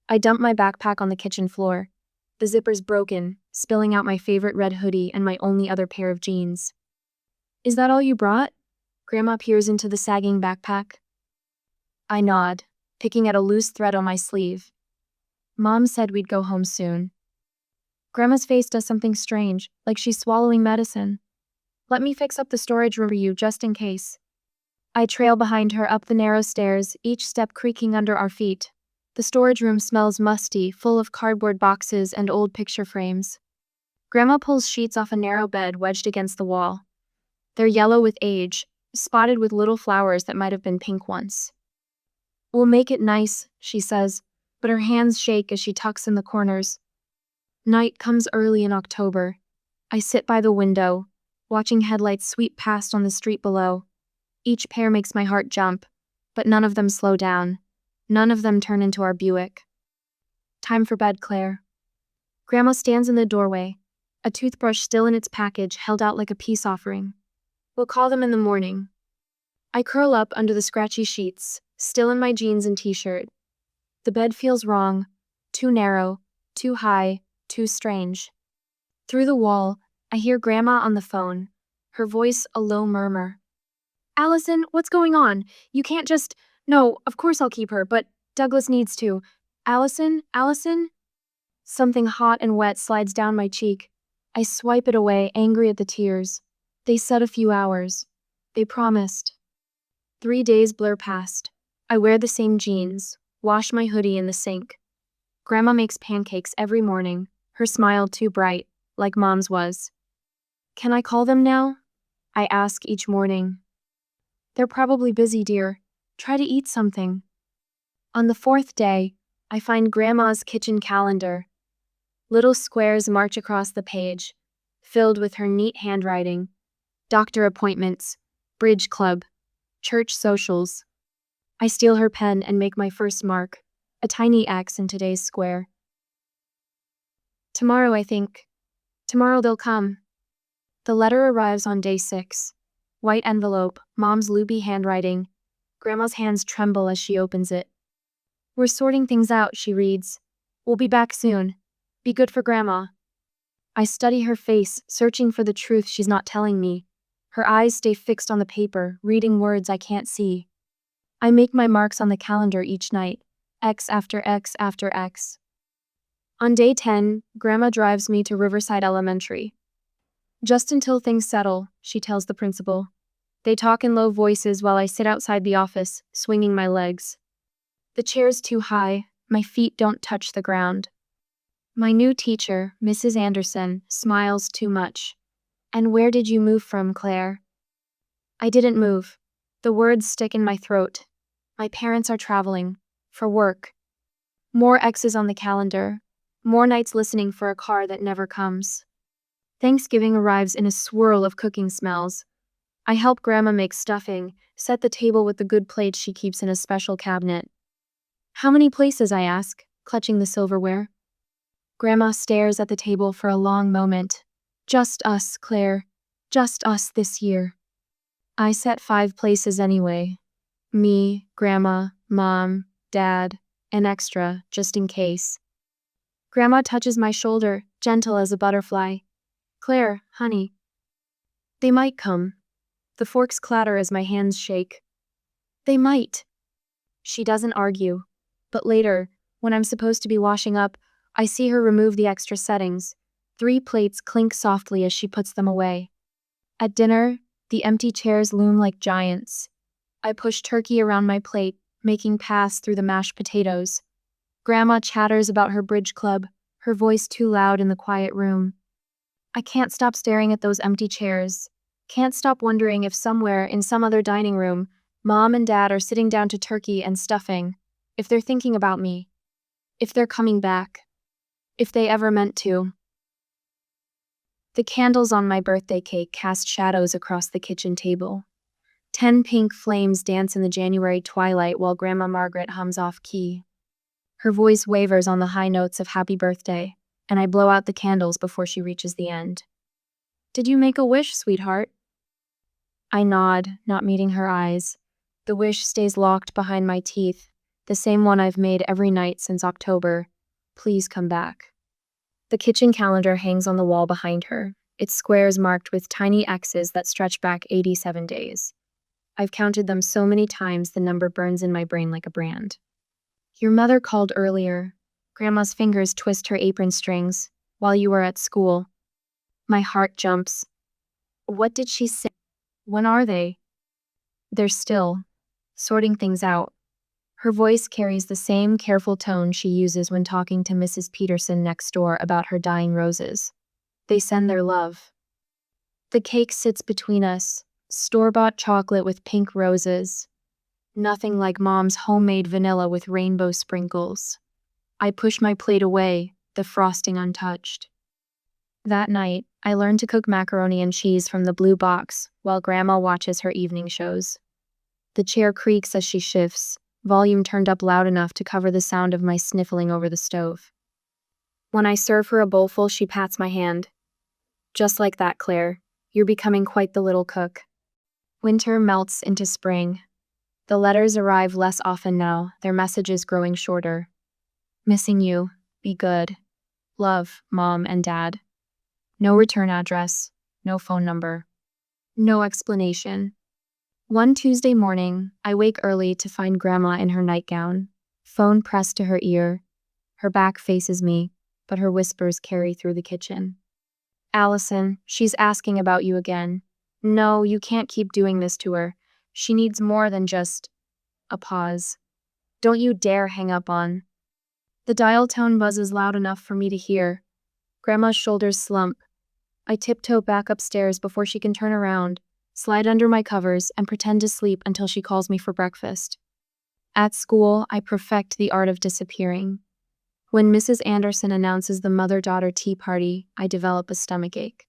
I dump my backpack on the kitchen floor. The zipper's broken, spilling out my favorite red hoodie and my only other pair of jeans. "Is that all you brought?" Grandma peers into the sagging backpack. I nod, picking at a loose thread on my sleeve. "Mom said we'd go home soon." Grandma's face does something strange, like she's swallowing medicine. "Let me fix up the storage room for you just in case." I trail behind her up the narrow stairs, each step creaking under our feet. The storage room smells musty, full of cardboard boxes and old picture frames. Grandma pulls sheets off a narrow bed wedged against the wall. They're yellow with age, spotted with little flowers that might have been pink once. "We'll make it nice," she says, but her hands shake as she tucks in the corners. Night comes early in October. I sit by the window, watching headlights sweep past on the street below. Each pair makes my heart jump, but none of them slow down. None of them turn into our Buick. Time for bed, Claire. Grandma stands in the doorway, a toothbrush still in its package held out like a peace offering. We'll call them in the morning. I curl up under the scratchy sheets, still in my jeans and t-shirt. The bed feels wrong, too narrow, too high, too strange. Through the wall, I hear Grandma on the phone, her voice a low murmur. Allison, what's going on? You can't just… No, of course I'll keep her, but Douglas needs to. Allison? Something hot and wet slides down my cheek. I swipe it away, angry at the tears. They said a few hours. They promised. 3 days blur past. I wear the same jeans, wash my hoodie in the sink. Grandma makes pancakes every morning, her smile too bright, like Mom's was. Can I call them now? I ask each morning. They're probably busy, dear. Try to eat something. On the 4th day, I find Grandma's kitchen calendar. Little squares march across the page, filled with her neat handwriting. Doctor appointments, bridge club, church socials. I steal her pen and make my first mark, a tiny X in today's square. Tomorrow, I think. Tomorrow they'll come. The letter arrives on day 6. White envelope, Mom's loopy handwriting. Grandma's hands tremble as she opens it. We're sorting things out, she reads. We'll be back soon. Be good for Grandma. I study her face, searching for the truth she's not telling me. Her eyes stay fixed on the paper, reading words I can't see. I make my marks on the calendar each night, X after X after X. On day 10, Grandma drives me to Riverside Elementary. Just until things settle, she tells the principal. They talk in low voices while I sit outside the office, swinging my legs. The chair's too high, my feet don't touch the ground. My new teacher, Mrs. Anderson, smiles too much. And where did you move from, Claire? I didn't move. The words stick in my throat. My parents are traveling. For work. More X's on the calendar. More nights listening for a car that never comes. Thanksgiving arrives in a swirl of cooking smells. I help Grandma make stuffing, set the table with the good plates she keeps in a special cabinet. How many places, I ask, clutching the silverware. Grandma stares at the table for a long moment. Just us, Claire. Just us this year. I set 5 places anyway. Me, Grandma, Mom, Dad, an extra, just in case. Grandma touches my shoulder, gentle as a butterfly. Claire, honey. They might come. The forks clatter as my hands shake. They might. She doesn't argue. But later, when I'm supposed to be washing up, I see her remove the extra settings. 3 plates clink softly as she puts them away. At dinner, the empty chairs loom like giants. I push turkey around my plate, making pass through the mashed potatoes. Grandma chatters about her bridge club, her voice too loud in the quiet room. I can't stop staring at those empty chairs. Can't stop wondering if somewhere in some other dining room, Mom and Dad are sitting down to turkey and stuffing. If they're thinking about me. If they're coming back. If they ever meant to. The candles on my birthday cake cast shadows across the kitchen table. 10 pink flames dance in the January twilight while Grandma Margaret hums off key. Her voice wavers on the high notes of happy birthday, and I blow out the candles before she reaches the end. Did you make a wish, sweetheart? I nod, not meeting her eyes. The wish stays locked behind my teeth, the same one I've made every night since October. Please come back. The kitchen calendar hangs on the wall behind her, its squares marked with tiny X's that stretch back 87 days. I've counted them so many times the number burns in my brain like a brand. Your mother called earlier. Grandma's fingers twist her apron strings while you were at school. My heart jumps. What did she say? When are they? They're still, sorting things out. Her voice carries the same careful tone she uses when talking to Mrs. Peterson next door about her dying roses. They send their love. The cake sits between us, store-bought chocolate with pink roses. Nothing like Mom's homemade vanilla with rainbow sprinkles. I push my plate away, the frosting untouched. That night, I learn to cook macaroni and cheese from the blue box while Grandma watches her evening shows. The chair creaks as she shifts, volume turned up loud enough to cover the sound of my sniffling over the stove. When I serve her a bowlful, she pats my hand. Just like that, Claire. You're becoming quite the little cook. Winter melts into spring. The letters arrive less often now, their messages growing shorter. Missing you. Be good. Love, Mom and Dad. No return address. No phone number. No explanation. One Tuesday morning, I wake early to find Grandma in her nightgown, phone pressed to her ear. Her back faces me, but her whispers carry through the kitchen. Allison, she's asking about you again. No, you can't keep doing this to her. She needs more than just a pause. Don't you dare hang up on. The dial tone buzzes loud enough for me to hear. Grandma's shoulders slump. I tiptoe back upstairs before she can turn around, slide under my covers, and pretend to sleep until she calls me for breakfast. At school, I perfect the art of disappearing. When Mrs. Anderson announces the mother-daughter tea party, I develop a stomachache.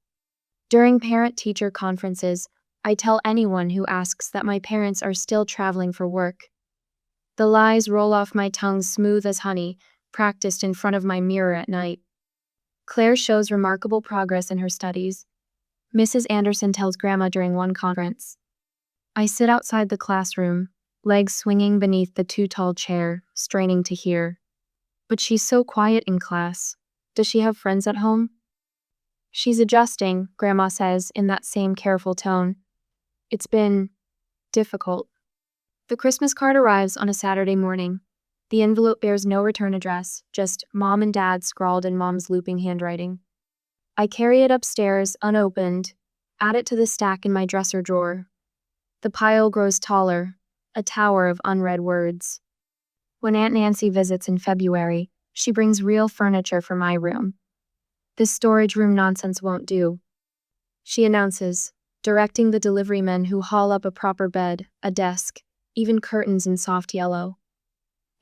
During parent-teacher conferences, I tell anyone who asks that my parents are still traveling for work. The lies roll off my tongue smooth as honey, practiced in front of my mirror at night. Claire shows remarkable progress in her studies. Mrs. Anderson tells Grandma during one conference. I sit outside the classroom, legs swinging beneath the too-tall chair, straining to hear. But she's so quiet in class. Does she have friends at home? She's adjusting, Grandma says in that same careful tone. It's been difficult. The Christmas card arrives on a Saturday morning. The envelope bears no return address, just Mom and Dad scrawled in Mom's looping handwriting. I carry it upstairs, unopened, add it to the stack in my dresser drawer. The pile grows taller, a tower of unread words. When Aunt Nancy visits in February, she brings real furniture for my room. This storage room nonsense won't do, she announces, directing the delivery men who haul up a proper bed, a desk, even curtains in soft yellow.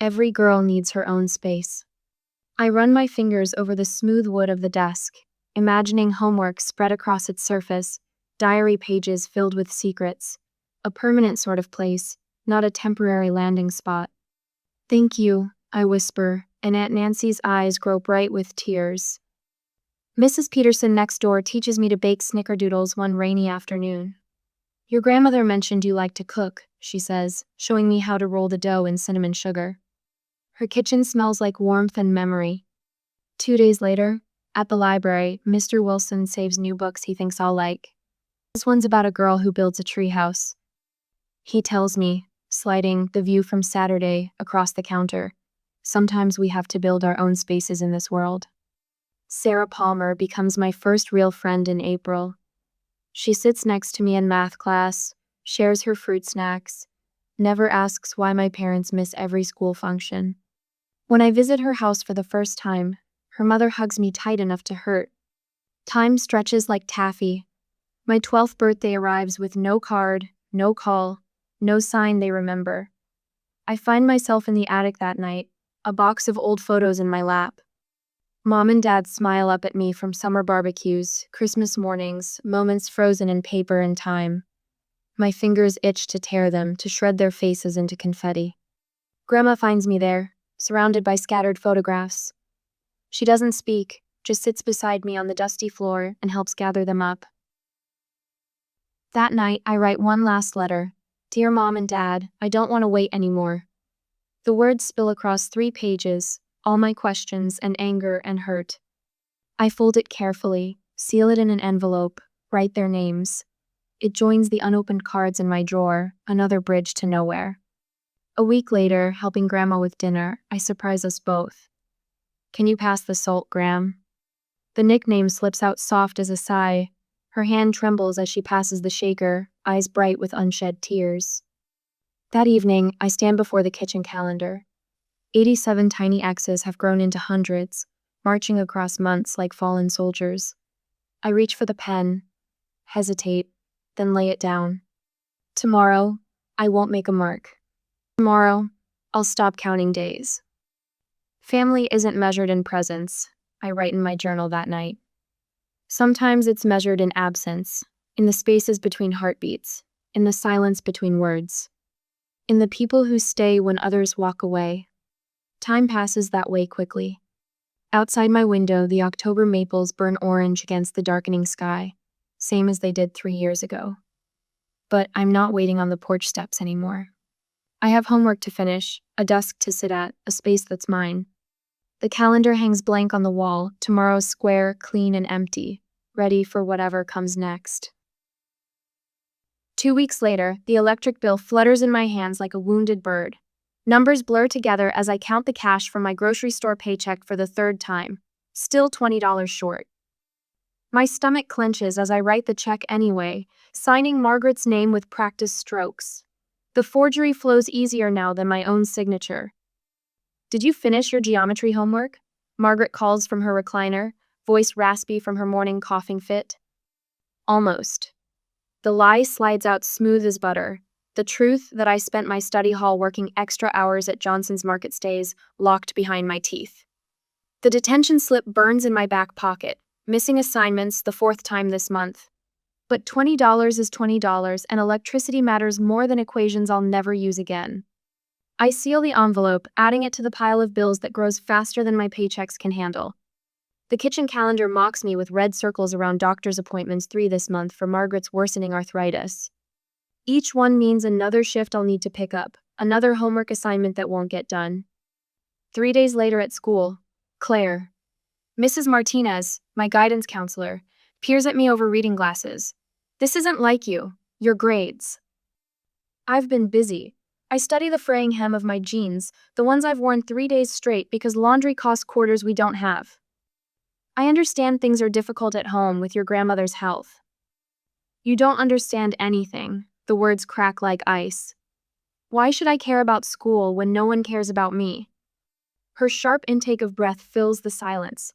Every girl needs her own space. I run my fingers over the smooth wood of the desk, imagining homework spread across its surface, diary pages filled with secrets, a permanent sort of place, not a temporary landing spot. Thank you, I whisper, and Aunt Nancy's eyes grow bright with tears. Mrs. Peterson next door teaches me to bake snickerdoodles one rainy afternoon. Your grandmother mentioned you like to cook, she says, showing me how to roll the dough in cinnamon sugar. Her kitchen smells like warmth and memory. 2 days later, at the library, Mr. Wilson saves new books he thinks I'll like. This one's about a girl who builds a treehouse. He tells me, sliding The View from Saturday across the counter. Sometimes we have to build our own spaces in this world. Sarah Palmer becomes my first real friend in April. She sits next to me in math class, shares her fruit snacks, never asks why my parents miss every school function. When I visit her house for the first time, her mother hugs me tight enough to hurt. Time stretches like taffy. My 12th birthday arrives with no card, no call, no sign they remember. I find myself in the attic that night, a box of old photos in my lap. Mom and Dad smile up at me from summer barbecues, Christmas mornings, moments frozen in paper and time. My fingers itch to tear them, to shred their faces into confetti. Grandma finds me there, surrounded by scattered photographs. She doesn't speak, just sits beside me on the dusty floor and helps gather them up. That night, I write one last letter. Dear Mom and Dad, I don't want to wait anymore. The words spill across 3 pages, all my questions and anger and hurt. I fold it carefully, seal it in an envelope, write their names. It joins the unopened cards in my drawer, another bridge to nowhere. A week later, helping Grandma with dinner, I surprise us both. Can you pass the salt, Gram? The nickname slips out soft as a sigh. Her hand trembles as she passes the shaker, eyes bright with unshed tears. That evening, I stand before the kitchen calendar. 87 tiny X's have grown into hundreds, marching across months like fallen soldiers. I reach for the pen, hesitate, then lay it down. Tomorrow, I won't make a mark. Tomorrow, I'll stop counting days. Family isn't measured in presents, I write in my journal that night. Sometimes it's measured in absence, in the spaces between heartbeats, in the silence between words, in the people who stay when others walk away. Time passes that way quickly. Outside my window, the October maples burn orange against the darkening sky, same as they did 3 years ago. But I'm not waiting on the porch steps anymore. I have homework to finish, a desk to sit at, a space that's mine. The calendar hangs blank on the wall, tomorrow's square, clean and empty, ready for whatever comes next. 2 weeks later, the electric bill flutters in my hands like a wounded bird. Numbers blur together as I count the cash from my grocery store paycheck for the third time, still $20 short. My stomach clenches as I write the check anyway, signing Margaret's name with practiced strokes. The forgery flows easier now than my own signature. "Did you finish your geometry homework?" Margaret calls from her recliner, voice raspy from her morning coughing fit. Almost. The lie slides out smooth as butter. The truth that I spent my study hall working extra hours at Johnson's Market stays locked behind my teeth. The detention slip burns in my back pocket, missing assignments the 4th time this month. But $20 is $20, and electricity matters more than equations I'll never use again. I seal the envelope, adding it to the pile of bills that grows faster than my paychecks can handle. The kitchen calendar mocks me with red circles around doctor's appointments, 3 this month for Margaret's worsening arthritis. Each one means another shift I'll need to pick up, another homework assignment that won't get done. 3 days later at school, Claire, Mrs. Martinez, my guidance counselor, peers at me over reading glasses. "This isn't like you. Your grades." I've been busy. I study the fraying hem of my jeans, the ones I've worn 3 days straight because laundry costs quarters we don't have. "I understand things are difficult at home with your grandmother's health." "You don't understand anything." The words crack like ice. Why should I care about school when no one cares about me? Her sharp intake of breath fills the silence.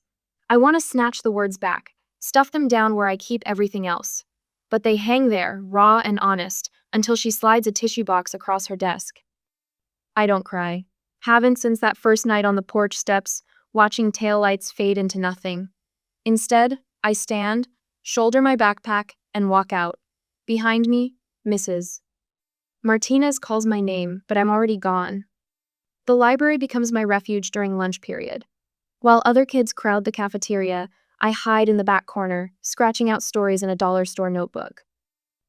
I want to snatch the words back, stuff them down where I keep everything else. But they hang there, raw and honest, until she slides a tissue box across her desk. I don't cry. Haven't since that first night on the porch steps, watching taillights fade into nothing. Instead, I stand, shoulder my backpack, and walk out. Behind me, Mrs. Martinez calls my name, but I'm already gone. The library becomes my refuge during lunch period. While other kids crowd the cafeteria, I hide in the back corner, scratching out stories in a dollar store notebook.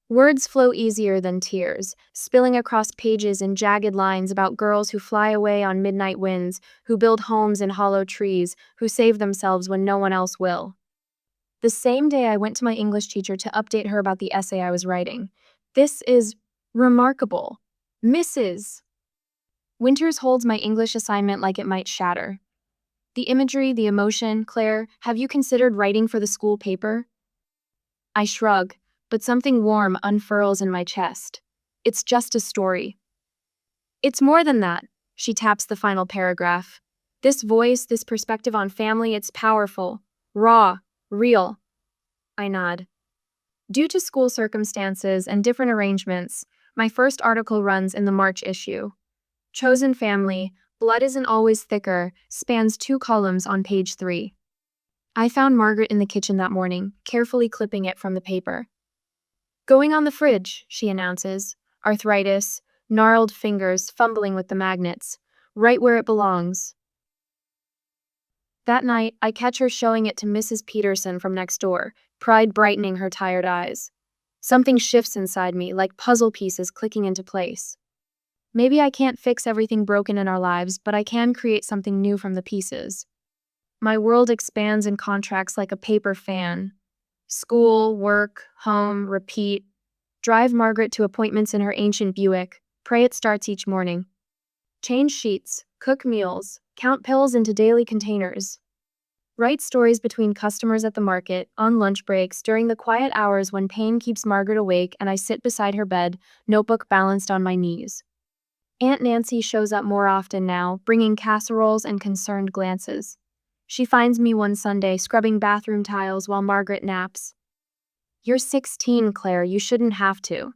Words flow easier than tears, spilling across pages in jagged lines about girls who fly away on midnight winds, who build homes in hollow trees, who save themselves when no one else will. The same day I went to my English teacher to update her about the essay I was writing. "This is remarkable. Mrs. Winters holds my English assignment like it might shatter. The imagery, the emotion, Claire, have you considered writing for the school paper?" I shrug, but something warm unfurls in my chest. It's just a story. "It's more than that," she taps the final paragraph. "This voice, this perspective on family, it's powerful, raw, real." I nod. Due to school circumstances and different arrangements, my first article runs in the March issue. Chosen family, blood isn't always thicker, spans 2 columns on page 3. I found Margaret in the kitchen that morning, carefully clipping it from the paper. "Going on the fridge," she announces. Arthritis, gnarled fingers fumbling with the magnets, right where it belongs. That night, I catch her showing it to Mrs. Peterson from next door, pride brightening her tired eyes. Something shifts inside me, like puzzle pieces clicking into place. Maybe I can't fix everything broken in our lives, but I can create something new from the pieces. My world expands and contracts like a paper fan. School, work, home, repeat. Drive Margaret to appointments in her ancient Buick. Pray it starts each morning. Change sheets, cook meals, count pills into daily containers. Write stories between customers at the market, on lunch breaks, during the quiet hours when pain keeps Margaret awake and I sit beside her bed, notebook balanced on my knees. Aunt Nancy shows up more often now, bringing casseroles and concerned glances. She finds me one Sunday scrubbing bathroom tiles while Margaret naps. "You're 16, Claire, you shouldn't have to."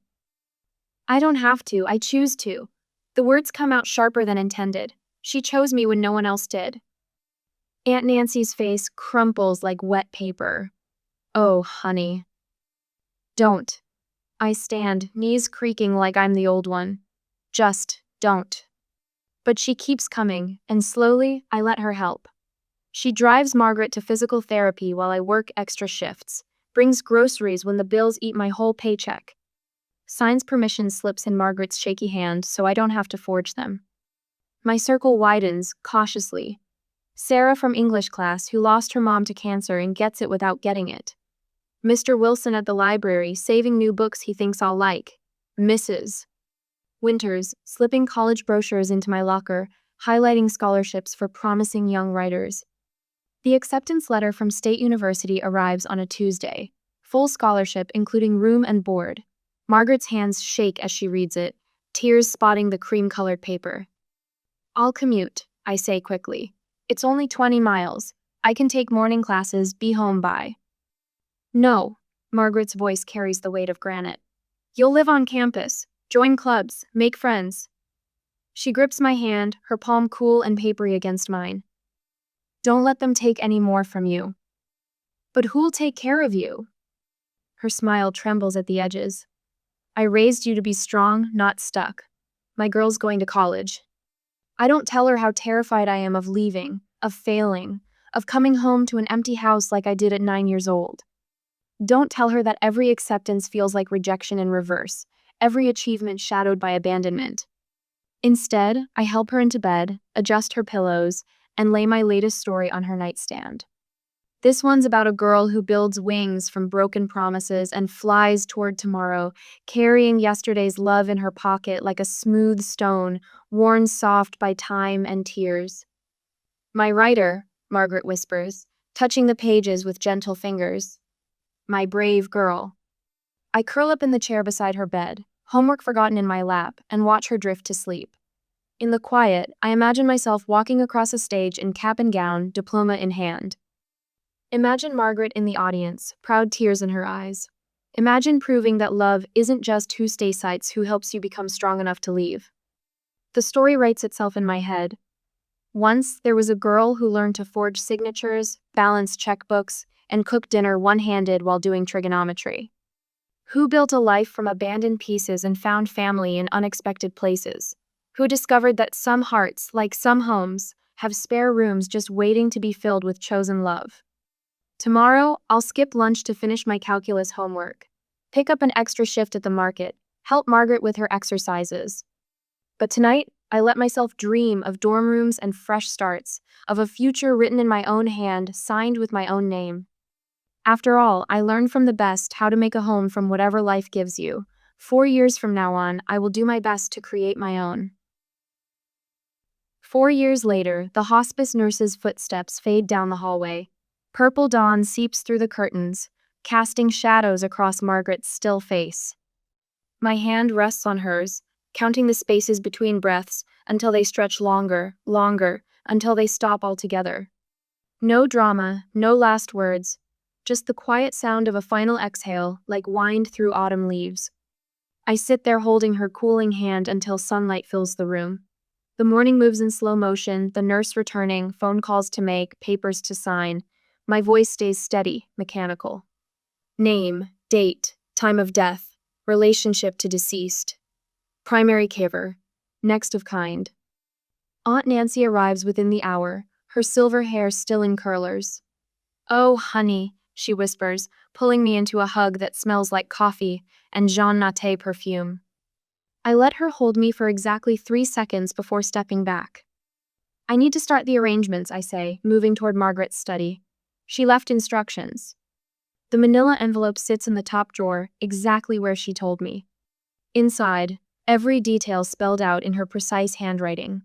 "I don't have to, I choose to." The words come out sharper than intended. She chose me when no one else did. Aunt Nancy's face crumples like wet paper. Oh, honey. Don't. I stand, knees creaking like I'm the old one. Just don't. But she keeps coming, and slowly, I let her help. She drives Margaret to physical therapy while I work extra shifts, brings groceries when the bills eat my whole paycheck, signs permission slips in Margaret's shaky hand so I don't have to forge them. My circle widens, cautiously. Sarah from English class who lost her mom to cancer and gets it without getting it. Mr. Wilson at the library saving new books he thinks I'll like. Mrs. Winters slipping college brochures into my locker, highlighting scholarships for promising young writers. The acceptance letter from State University arrives on a Tuesday. Full scholarship including room and board. Margaret's hands shake as she reads it, tears spotting the cream-colored paper. I'll commute, I say quickly. It's only 20 miles. I can take morning classes, be home by. No, Margaret's voice carries the weight of granite. You'll live on campus, join clubs, make friends. She grips my hand, her palm cool and papery against mine. Don't let them take any more from you. But who'll take care of you? Her smile trembles at the edges. I raised you to be strong, not stuck. My girl's going to college. I don't tell her how terrified I am of leaving, of failing, of coming home to an empty house like I did at 9 years old. Don't tell her that every acceptance feels like rejection in reverse, every achievement shadowed by abandonment. Instead, I help her into bed, adjust her pillows, and lay my latest story on her nightstand. This one's about a girl who builds wings from broken promises and flies toward tomorrow, carrying yesterday's love in her pocket like a smooth stone, worn soft by time and tears. My writer, Margaret whispers, touching the pages with gentle fingers. My brave girl. I curl up in the chair beside her bed, homework forgotten in my lap, and watch her drift to sleep. In the quiet, I imagine myself walking across a stage in cap and gown, diploma in hand. Imagine Margaret in the audience, proud tears in her eyes. Imagine proving that love isn't just who stays who helps you become strong enough to leave. The story writes itself in my head. Once, there was a girl who learned to forge signatures, balance checkbooks, and cook dinner one-handed while doing trigonometry. Who built a life from abandoned pieces and found family in unexpected places? Who discovered that some hearts, like some homes, have spare rooms just waiting to be filled with chosen love? Tomorrow, I'll skip lunch to finish my calculus homework, pick up an extra shift at the market, help Margaret with her exercises. But tonight, I let myself dream of dorm rooms and fresh starts, of a future written in my own hand, signed with my own name. After all, I learned from the best how to make a home from whatever life gives you. 4 years from now on, I will do my best to create my own. 4 years later, the hospice nurse's footsteps fade down the hallway. Purple dawn seeps through the curtains, casting shadows across Margaret's still face. My hand rests on hers, counting the spaces between breaths until they stretch longer, until they stop altogether. No drama, no last words, just the quiet sound of a final exhale like wind through autumn leaves. I sit there holding her cooling hand until sunlight fills the room. The morning moves in slow motion, the nurse returning, phone calls to make, papers to sign. My voice stays steady, mechanical. Name, date, time of death, relationship to deceased. Primary carer, next of kind. Aunt Nancy arrives within the hour, her silver hair still in curlers. Oh, honey, she whispers, pulling me into a hug that smells like coffee and Jean Naté perfume. I let her hold me for exactly 3 seconds before stepping back. I need to start the arrangements, I say, moving toward Margaret's study. She left instructions. The manila envelope sits in the top drawer, exactly where she told me. Inside, every detail spelled out in her precise handwriting.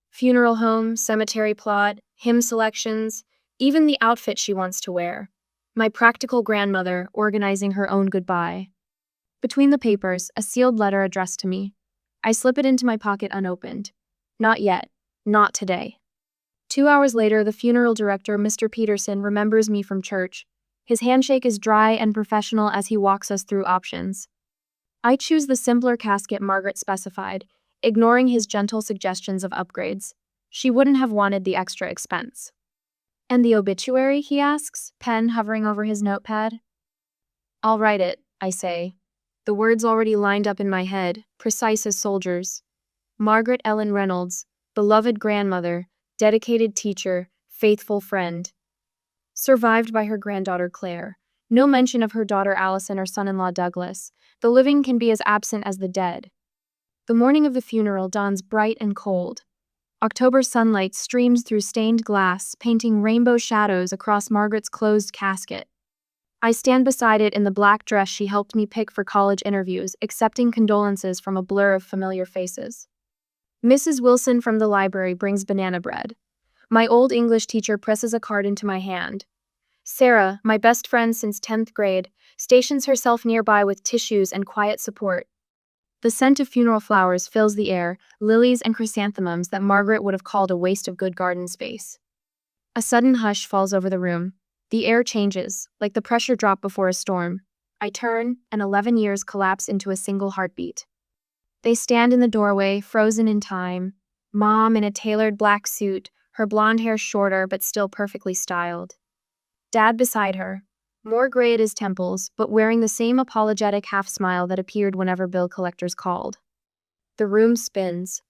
Funeral home, cemetery plot, hymn selections, even the outfit she wants to wear. My practical grandmother organizing her own goodbye. Between the papers, a sealed letter addressed to me. I slip it into my pocket unopened. Not yet. Not today. 2 hours later, the funeral director, Mr. Peterson, remembers me from church. His handshake is dry and professional as he walks us through options. I choose the simpler casket Margaret specified, ignoring his gentle suggestions of upgrades. She wouldn't have wanted the extra expense. And the obituary, he asks, pen hovering over his notepad. I'll write it, I say. The words already lined up in my head, precise as soldiers. Margaret Ellen Reynolds, beloved grandmother, dedicated teacher, faithful friend. Survived by her granddaughter Claire. No mention of her daughter Allison or son-in-law Douglas. The living can be as absent as the dead. The morning of the funeral dawns bright and cold. October sunlight streams through stained glass, painting rainbow shadows across Margaret's closed casket. I stand beside it in the black dress she helped me pick for college interviews, accepting condolences from a blur of familiar faces. Mrs. Wilson from the library brings banana bread. My old English teacher presses a card into my hand. Sarah, my best friend since 10th grade, stations herself nearby with tissues and quiet support. The scent of funeral flowers fills the air, lilies and chrysanthemums that Margaret would have called a waste of good garden space. A sudden hush falls over the room. The air changes, like the pressure drop before a storm. I turn, and 11 years collapse into a single heartbeat. They stand in the doorway, frozen in time. Mom in a tailored black suit, her blonde hair shorter but still perfectly styled. Dad beside her, more gray at his temples, but wearing the same apologetic half-smile that appeared whenever bill collectors called. The room spins.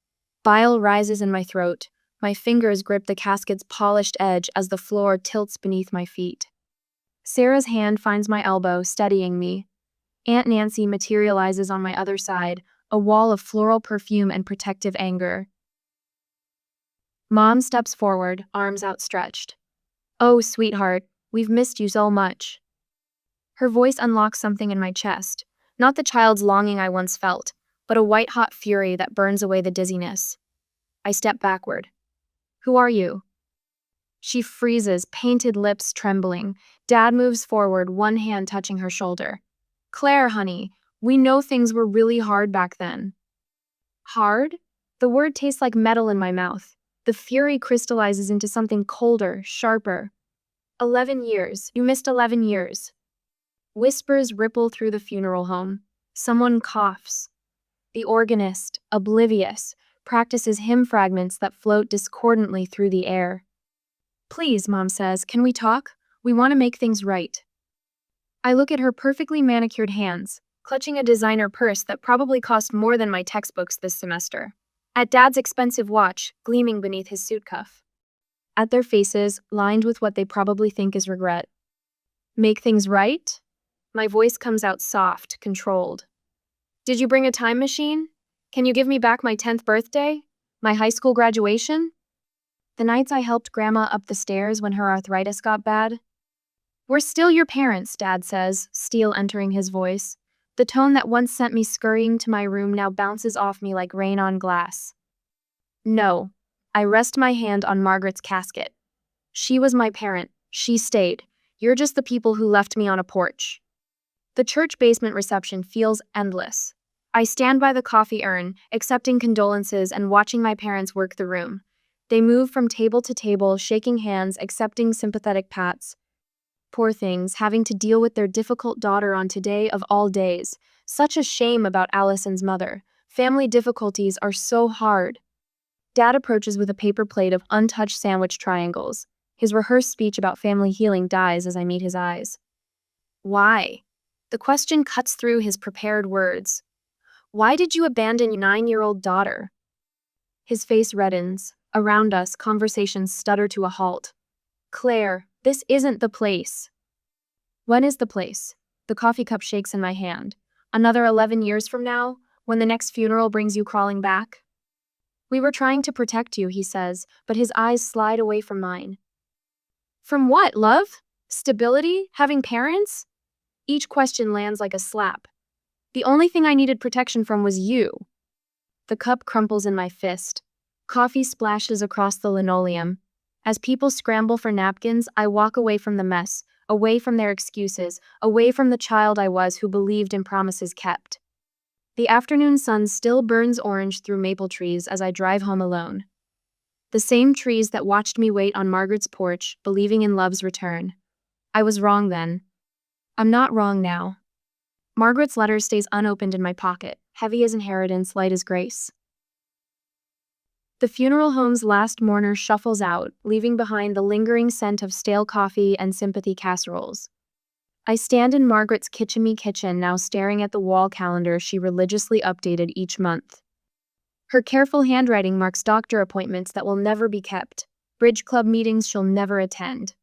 Bile rises in my throat. My fingers grip the casket's polished edge as the floor tilts beneath my feet. Sarah's hand finds my elbow, steadying me. Aunt Nancy materializes on my other side, a wall of floral perfume and protective anger. Mom steps forward, arms outstretched. Oh, sweetheart, we've missed you so much. Her voice unlocks something in my chest, not the child's longing I once felt, but a white-hot fury that burns away the dizziness. I step backward. Who are you? She freezes, painted lips trembling. Dad moves forward, one hand touching her shoulder. Claire, honey, we know things were really hard back then. Hard? The word tastes like metal in my mouth. The fury crystallizes into something colder, sharper. 11 years. You missed 11 years. Whispers ripple through the funeral home. Someone coughs. The organist, oblivious, practices hymn fragments that float discordantly through the air. Please, Mom says, can we talk? We want to make things right. I look at her perfectly manicured hands, clutching a designer purse that probably cost more than my textbooks this semester. At Dad's expensive watch, gleaming beneath his suit cuff. At their faces, lined with what they probably think is regret. Make things right? My voice comes out soft, controlled. Did you bring a time machine? Can you give me back my 10th birthday? My high school graduation? The nights I helped Grandma up the stairs when her arthritis got bad? We're still your parents, Dad says, steel entering his voice. The tone that once sent me scurrying to my room now bounces off me like rain on glass. No. I rest my hand on Margaret's casket. She was my parent. She stayed. You're just the people who left me on a porch. The church basement reception feels endless. I stand by the coffee urn, accepting condolences and watching my parents work the room. They move from table to table, shaking hands, accepting sympathetic pats. Poor things, having to deal with their difficult daughter on today of all days. Such a shame about Allison's mother. Family difficulties are so hard. Dad approaches with a paper plate of untouched sandwich triangles. His rehearsed speech about family healing dies as I meet his eyes. Why? The question cuts through his prepared words. Why did you abandon your 9-year-old daughter? His face reddens. Around us, conversations stutter to a halt. Claire, this isn't the place. When is the place? The coffee cup shakes in my hand. Another 11 years from now, when the next funeral brings you crawling back? We were trying to protect you, he says, but his eyes slide away from mine. From what, love? Stability? Having parents? Each question lands like a slap. The only thing I needed protection from was you. The cup crumples in my fist. Coffee splashes across the linoleum. As people scramble for napkins, I walk away from the mess, away from their excuses, away from the child I was who believed in promises kept. The afternoon sun still burns orange through maple trees as I drive home alone. The same trees that watched me wait on Margaret's porch, believing in love's return. I was wrong then. I'm not wrong now. Margaret's letter stays unopened in my pocket, heavy as inheritance, light as grace. The funeral home's last mourner shuffles out, leaving behind the lingering scent of stale coffee and sympathy casseroles. I stand in Margaret's kitchen-y kitchen, now staring at the wall calendar she religiously updated each month. Her careful handwriting marks doctor appointments that will never be kept, bridge club meetings she'll never attend.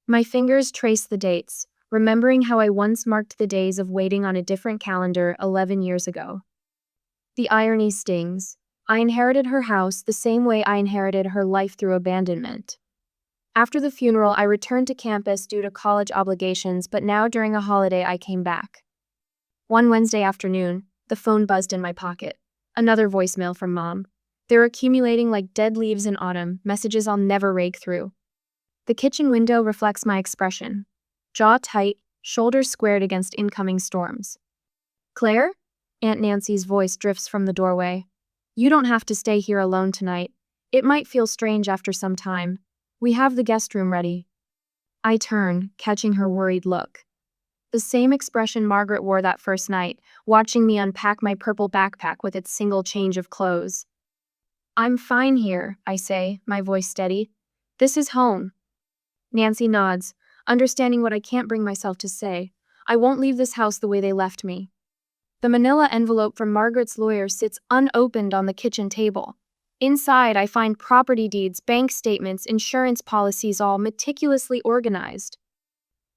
My fingers trace the dates, remembering how I once marked the days of waiting on a different calendar 11 years ago. The irony stings. I inherited her house the same way I inherited her life through abandonment. After the funeral, I returned to campus due to college obligations, but now during a holiday I came back. One Wednesday afternoon, the phone buzzed in my pocket. Another voicemail from Mom. They're accumulating like dead leaves in autumn, messages I'll never rake through. The kitchen window reflects my expression. Jaw tight, shoulders squared against incoming storms. Claire? Aunt Nancy's voice drifts from the doorway. You don't have to stay here alone tonight. It might feel strange after some time. We have the guest room ready. I turn, catching her worried look. The same expression Margaret wore that first night, watching me unpack my purple backpack with its single change of clothes. I'm fine here, I say, my voice steady. This is home. Nancy nods, understanding what I can't bring myself to say. I won't leave this house the way they left me. The manila envelope from Margaret's lawyer sits unopened on the kitchen table. Inside, I find property deeds, bank statements, insurance policies, all meticulously organized.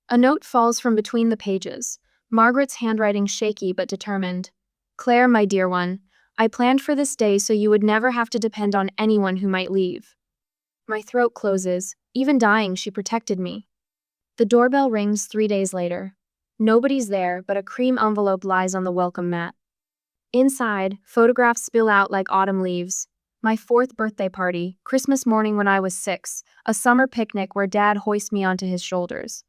A note falls from between the pages, Margaret's handwriting shaky but determined. Claire, my dear one, I planned for this day so you would never have to depend on anyone who might leave. My throat closes. Even dying, she protected me. The doorbell rings 3 days later. Nobody's there, but a cream envelope lies on the welcome mat. Inside, photographs spill out like autumn leaves. My 4th birthday party, Christmas morning when I was 6, a summer picnic where Dad hoists me onto his shoulders.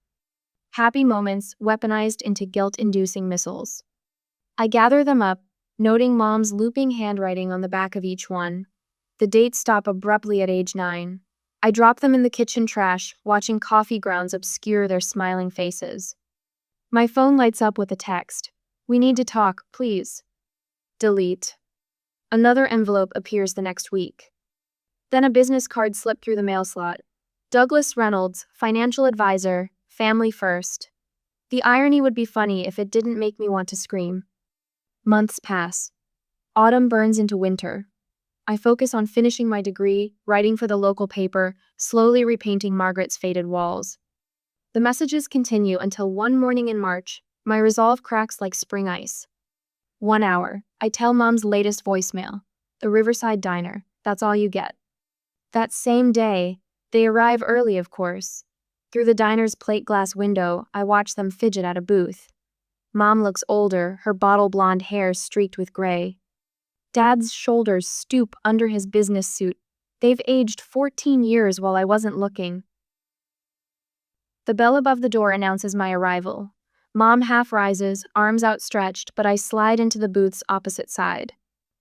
Happy moments weaponized into guilt-inducing missiles. I gather them up, noting Mom's looping handwriting on the back of each one. The dates stop abruptly at age 9. I drop them in the kitchen trash, watching coffee grounds obscure their smiling faces. My phone lights up with a text. We need to talk, please. Delete. Another envelope appears the next week. Then a business card slipped through the mail slot. Douglas Reynolds, financial advisor, family first. The irony would be funny if it didn't make me want to scream. Months pass. Autumn burns into winter. I focus on finishing my degree, writing for the local paper, slowly repainting Margaret's faded walls. The messages continue until one morning in March, my resolve cracks like spring ice. 1 hour. I tell Mom's latest voicemail. The Riverside Diner. That's all you get. That same day, they arrive early, of course. Through the diner's plate glass window, I watch them fidget at a booth. Mom looks older, her bottle blonde hair streaked with gray. Dad's shoulders stoop under his business suit. They've aged 14 years while I wasn't looking. The bell above the door announces my arrival. Mom half rises, arms outstretched, but I slide into the booth's opposite side.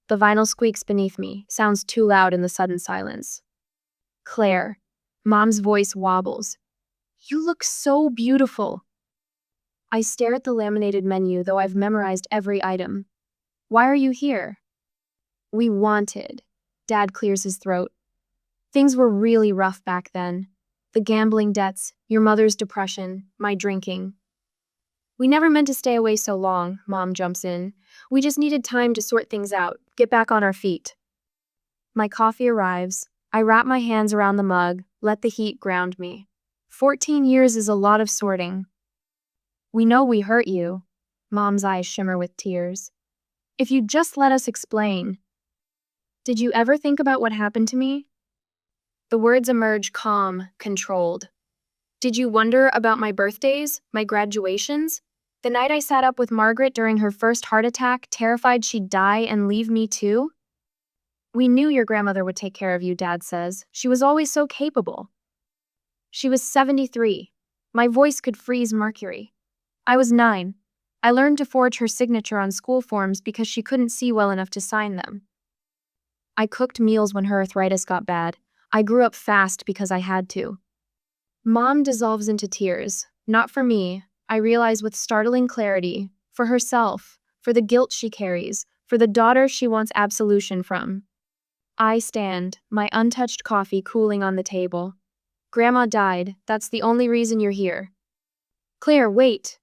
The vinyl squeaks beneath me, sounds too loud in the sudden silence. Claire. Mom's voice wobbles. You look so beautiful. I stare at the laminated menu, though I've memorized every item. Why are you here? We wanted. Dad clears his throat. Things were really rough back then. The gambling debts, your mother's depression, my drinking. We never meant to stay away so long, Mom jumps in. We just needed time to sort things out, get back on our feet. My coffee arrives. I wrap my hands around the mug, let the heat ground me. 14 years is a lot of sorting. We know we hurt you. Mom's eyes shimmer with tears. If you'd just let us explain. Did you ever think about what happened to me? The words emerge calm, controlled. Did you wonder about my birthdays, my graduations? The night I sat up with Margaret during her first heart attack, terrified she'd die and leave me too? We knew your grandmother would take care of you, Dad says. She was always so capable. She was 73. My voice could freeze mercury. I was 9. I learned to forge her signature on school forms because she couldn't see well enough to sign them. I cooked meals when her arthritis got bad. I grew up fast because I had to. Mom dissolves into tears. Not for me, I realize with startling clarity. For herself, for the guilt she carries, for the daughter she wants absolution from. I stand, my untouched coffee cooling on the table. Grandma died, that's the only reason you're here. Claire, wait.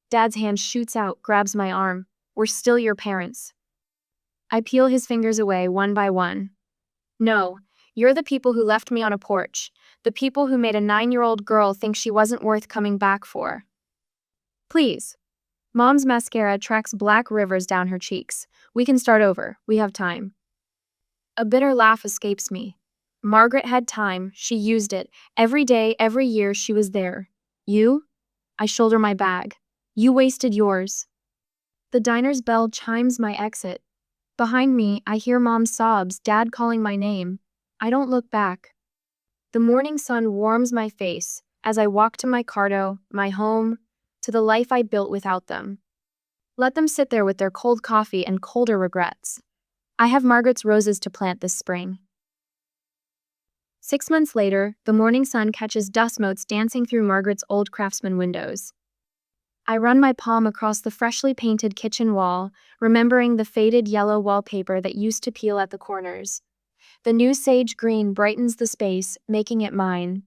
Dad's hand shoots out, grabs my arm. We're still your parents. I peel his fingers away one by one. No, you're the people who left me on a porch. The people who made a 9-year-old girl think she wasn't worth coming back for. Please. Mom's mascara tracks black rivers down her cheeks. We can start over. We have time. A bitter laugh escapes me. Margaret had time. She used it. Every day, every year, she was there. You? I shoulder my bag. You wasted yours. The diner's bell chimes my exit. Behind me, I hear Mom's sobs, Dad calling my name. I don't look back. The morning sun warms my face as I walk to my cardo, my home, to the life I built without them. Let them sit there with their cold coffee and colder regrets. I have Margaret's roses to plant this spring. 6 months later, the morning sun catches dust motes dancing through Margaret's old craftsman windows. I run my palm across the freshly painted kitchen wall, remembering the faded yellow wallpaper that used to peel at the corners. The new sage green brightens the space, making it mine.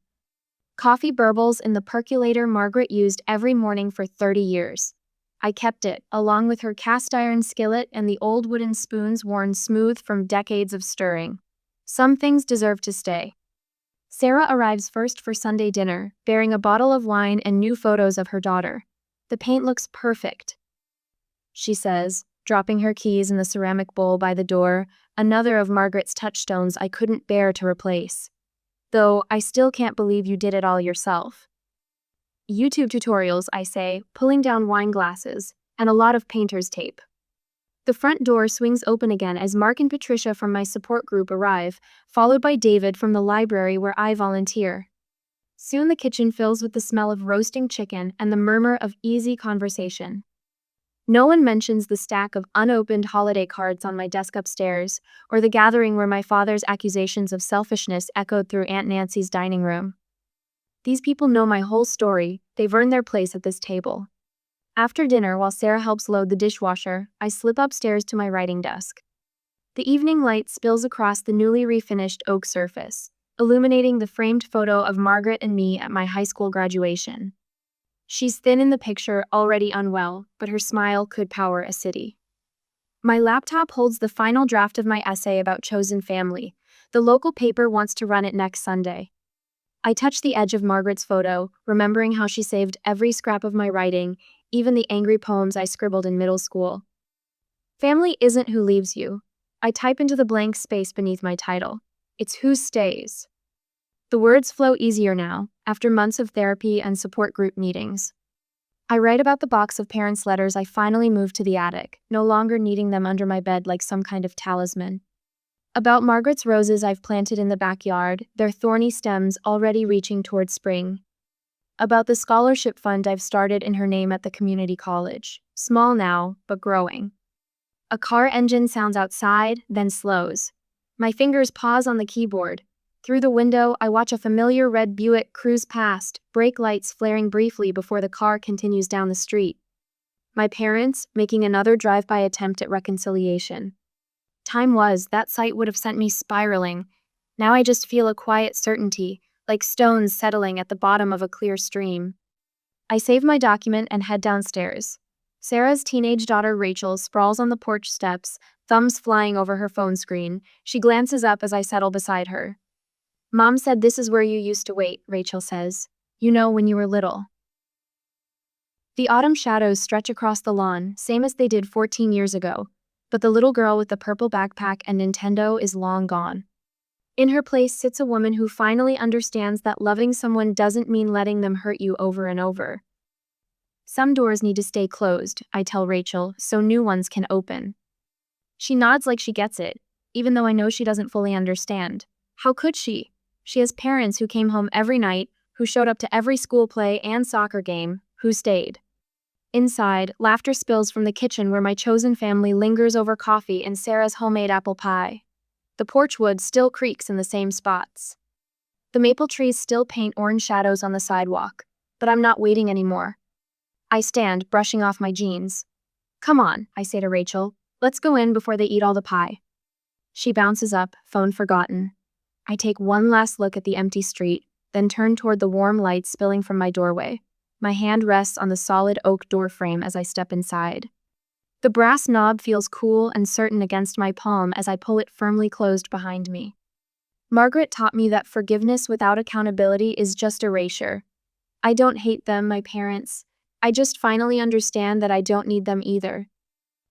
Coffee burbles in the percolator Margaret used every morning for 30 years. I kept it, along with her cast iron skillet and the old wooden spoons worn smooth from decades of stirring. Some things deserve to stay. Sarah arrives first for Sunday dinner, bearing a bottle of wine and new photos of her daughter. The paint looks perfect, she says, dropping her keys in the ceramic bowl by the door, another of Margaret's touchstones I couldn't bear to replace. Though I still can't believe you did it all yourself. YouTube tutorials, I say, pulling down wine glasses, and a lot of painter's tape. The front door swings open again as Mark and Patricia from my support group arrive, followed by David from the library where I volunteer. Soon the kitchen fills with the smell of roasting chicken and the murmur of easy conversation. No one mentions the stack of unopened holiday cards on my desk upstairs, or the gathering where my father's accusations of selfishness echoed through Aunt Nancy's dining room. These people know my whole story. They've earned their place at this table. After dinner, while Sarah helps load the dishwasher, I slip upstairs to my writing desk. The evening light spills across the newly refinished oak surface, illuminating the framed photo of Margaret and me at my high school graduation. She's thin in the picture, already unwell, but her smile could power a city. My laptop holds the final draft of my essay about chosen family. The local paper wants to run it next Sunday. I touch the edge of Margaret's photo, remembering how she saved every scrap of my writing, even the angry poems I scribbled in middle school. Family isn't who leaves you. I type into the blank space beneath my title. It's who stays. The words flow easier now, after months of therapy and support group meetings. I write about the box of parents' letters I finally moved to the attic, no longer needing them under my bed like some kind of talisman. About Margaret's roses I've planted in the backyard, their thorny stems already reaching toward spring. About the scholarship fund I've started in her name at the community college, small now, but growing. A car engine sounds outside, then slows. My fingers pause on the keyboard. Through the window, I watch a familiar red Buick cruise past, brake lights flaring briefly before the car continues down the street. My parents, making another drive-by attempt at reconciliation. Time was, that sight would have sent me spiraling. Now I just feel a quiet certainty, like stones settling at the bottom of a clear stream. I save my document and head downstairs. Sarah's teenage daughter Rachel sprawls on the porch steps, thumbs flying over her phone screen. She glances up as I settle beside her. Mom said this is where you used to wait, Rachel says. You know, when you were little. The autumn shadows stretch across the lawn, same as they did 14 years ago, but the little girl with the purple backpack and Nintendo is long gone. In her place sits a woman who finally understands that loving someone doesn't mean letting them hurt you over and over. Some doors need to stay closed, I tell Rachel, so new ones can open. She nods like she gets it, even though I know she doesn't fully understand. How could she? She has parents who came home every night, who showed up to every school play and soccer game, who stayed. Inside, laughter spills from the kitchen where my chosen family lingers over coffee and Sarah's homemade apple pie. The porch wood still creaks in the same spots. The maple trees still paint orange shadows on the sidewalk, but I'm not waiting anymore. I stand, brushing off my jeans. Come on, I say to Rachel, let's go in before they eat all the pie. She bounces up, phone forgotten. I take one last look at the empty street, then turn toward the warm light spilling from my doorway. My hand rests on the solid oak door frame as I step inside. The brass knob feels cool and certain against my palm as I pull it firmly closed behind me. Margaret taught me that forgiveness without accountability is just erasure. I don't hate them, my parents. I just finally understand that I don't need them either.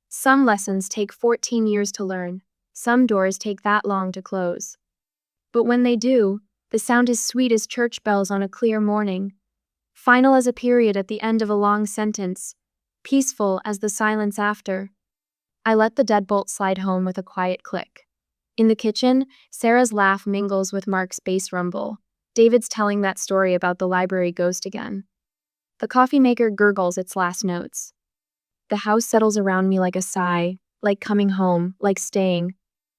Some lessons take 14 years to learn. Some doors take that long to close. But when they do, the sound is sweet as church bells on a clear morning, final as a period at the end of a long sentence, peaceful as the silence after. I let the deadbolt slide home with a quiet click. In the kitchen, Sarah's laugh mingles with Mark's bass rumble. David's telling that story about the library ghost again. The coffee maker gurgles its last notes. The house settles around me like a sigh, like coming home, like staying,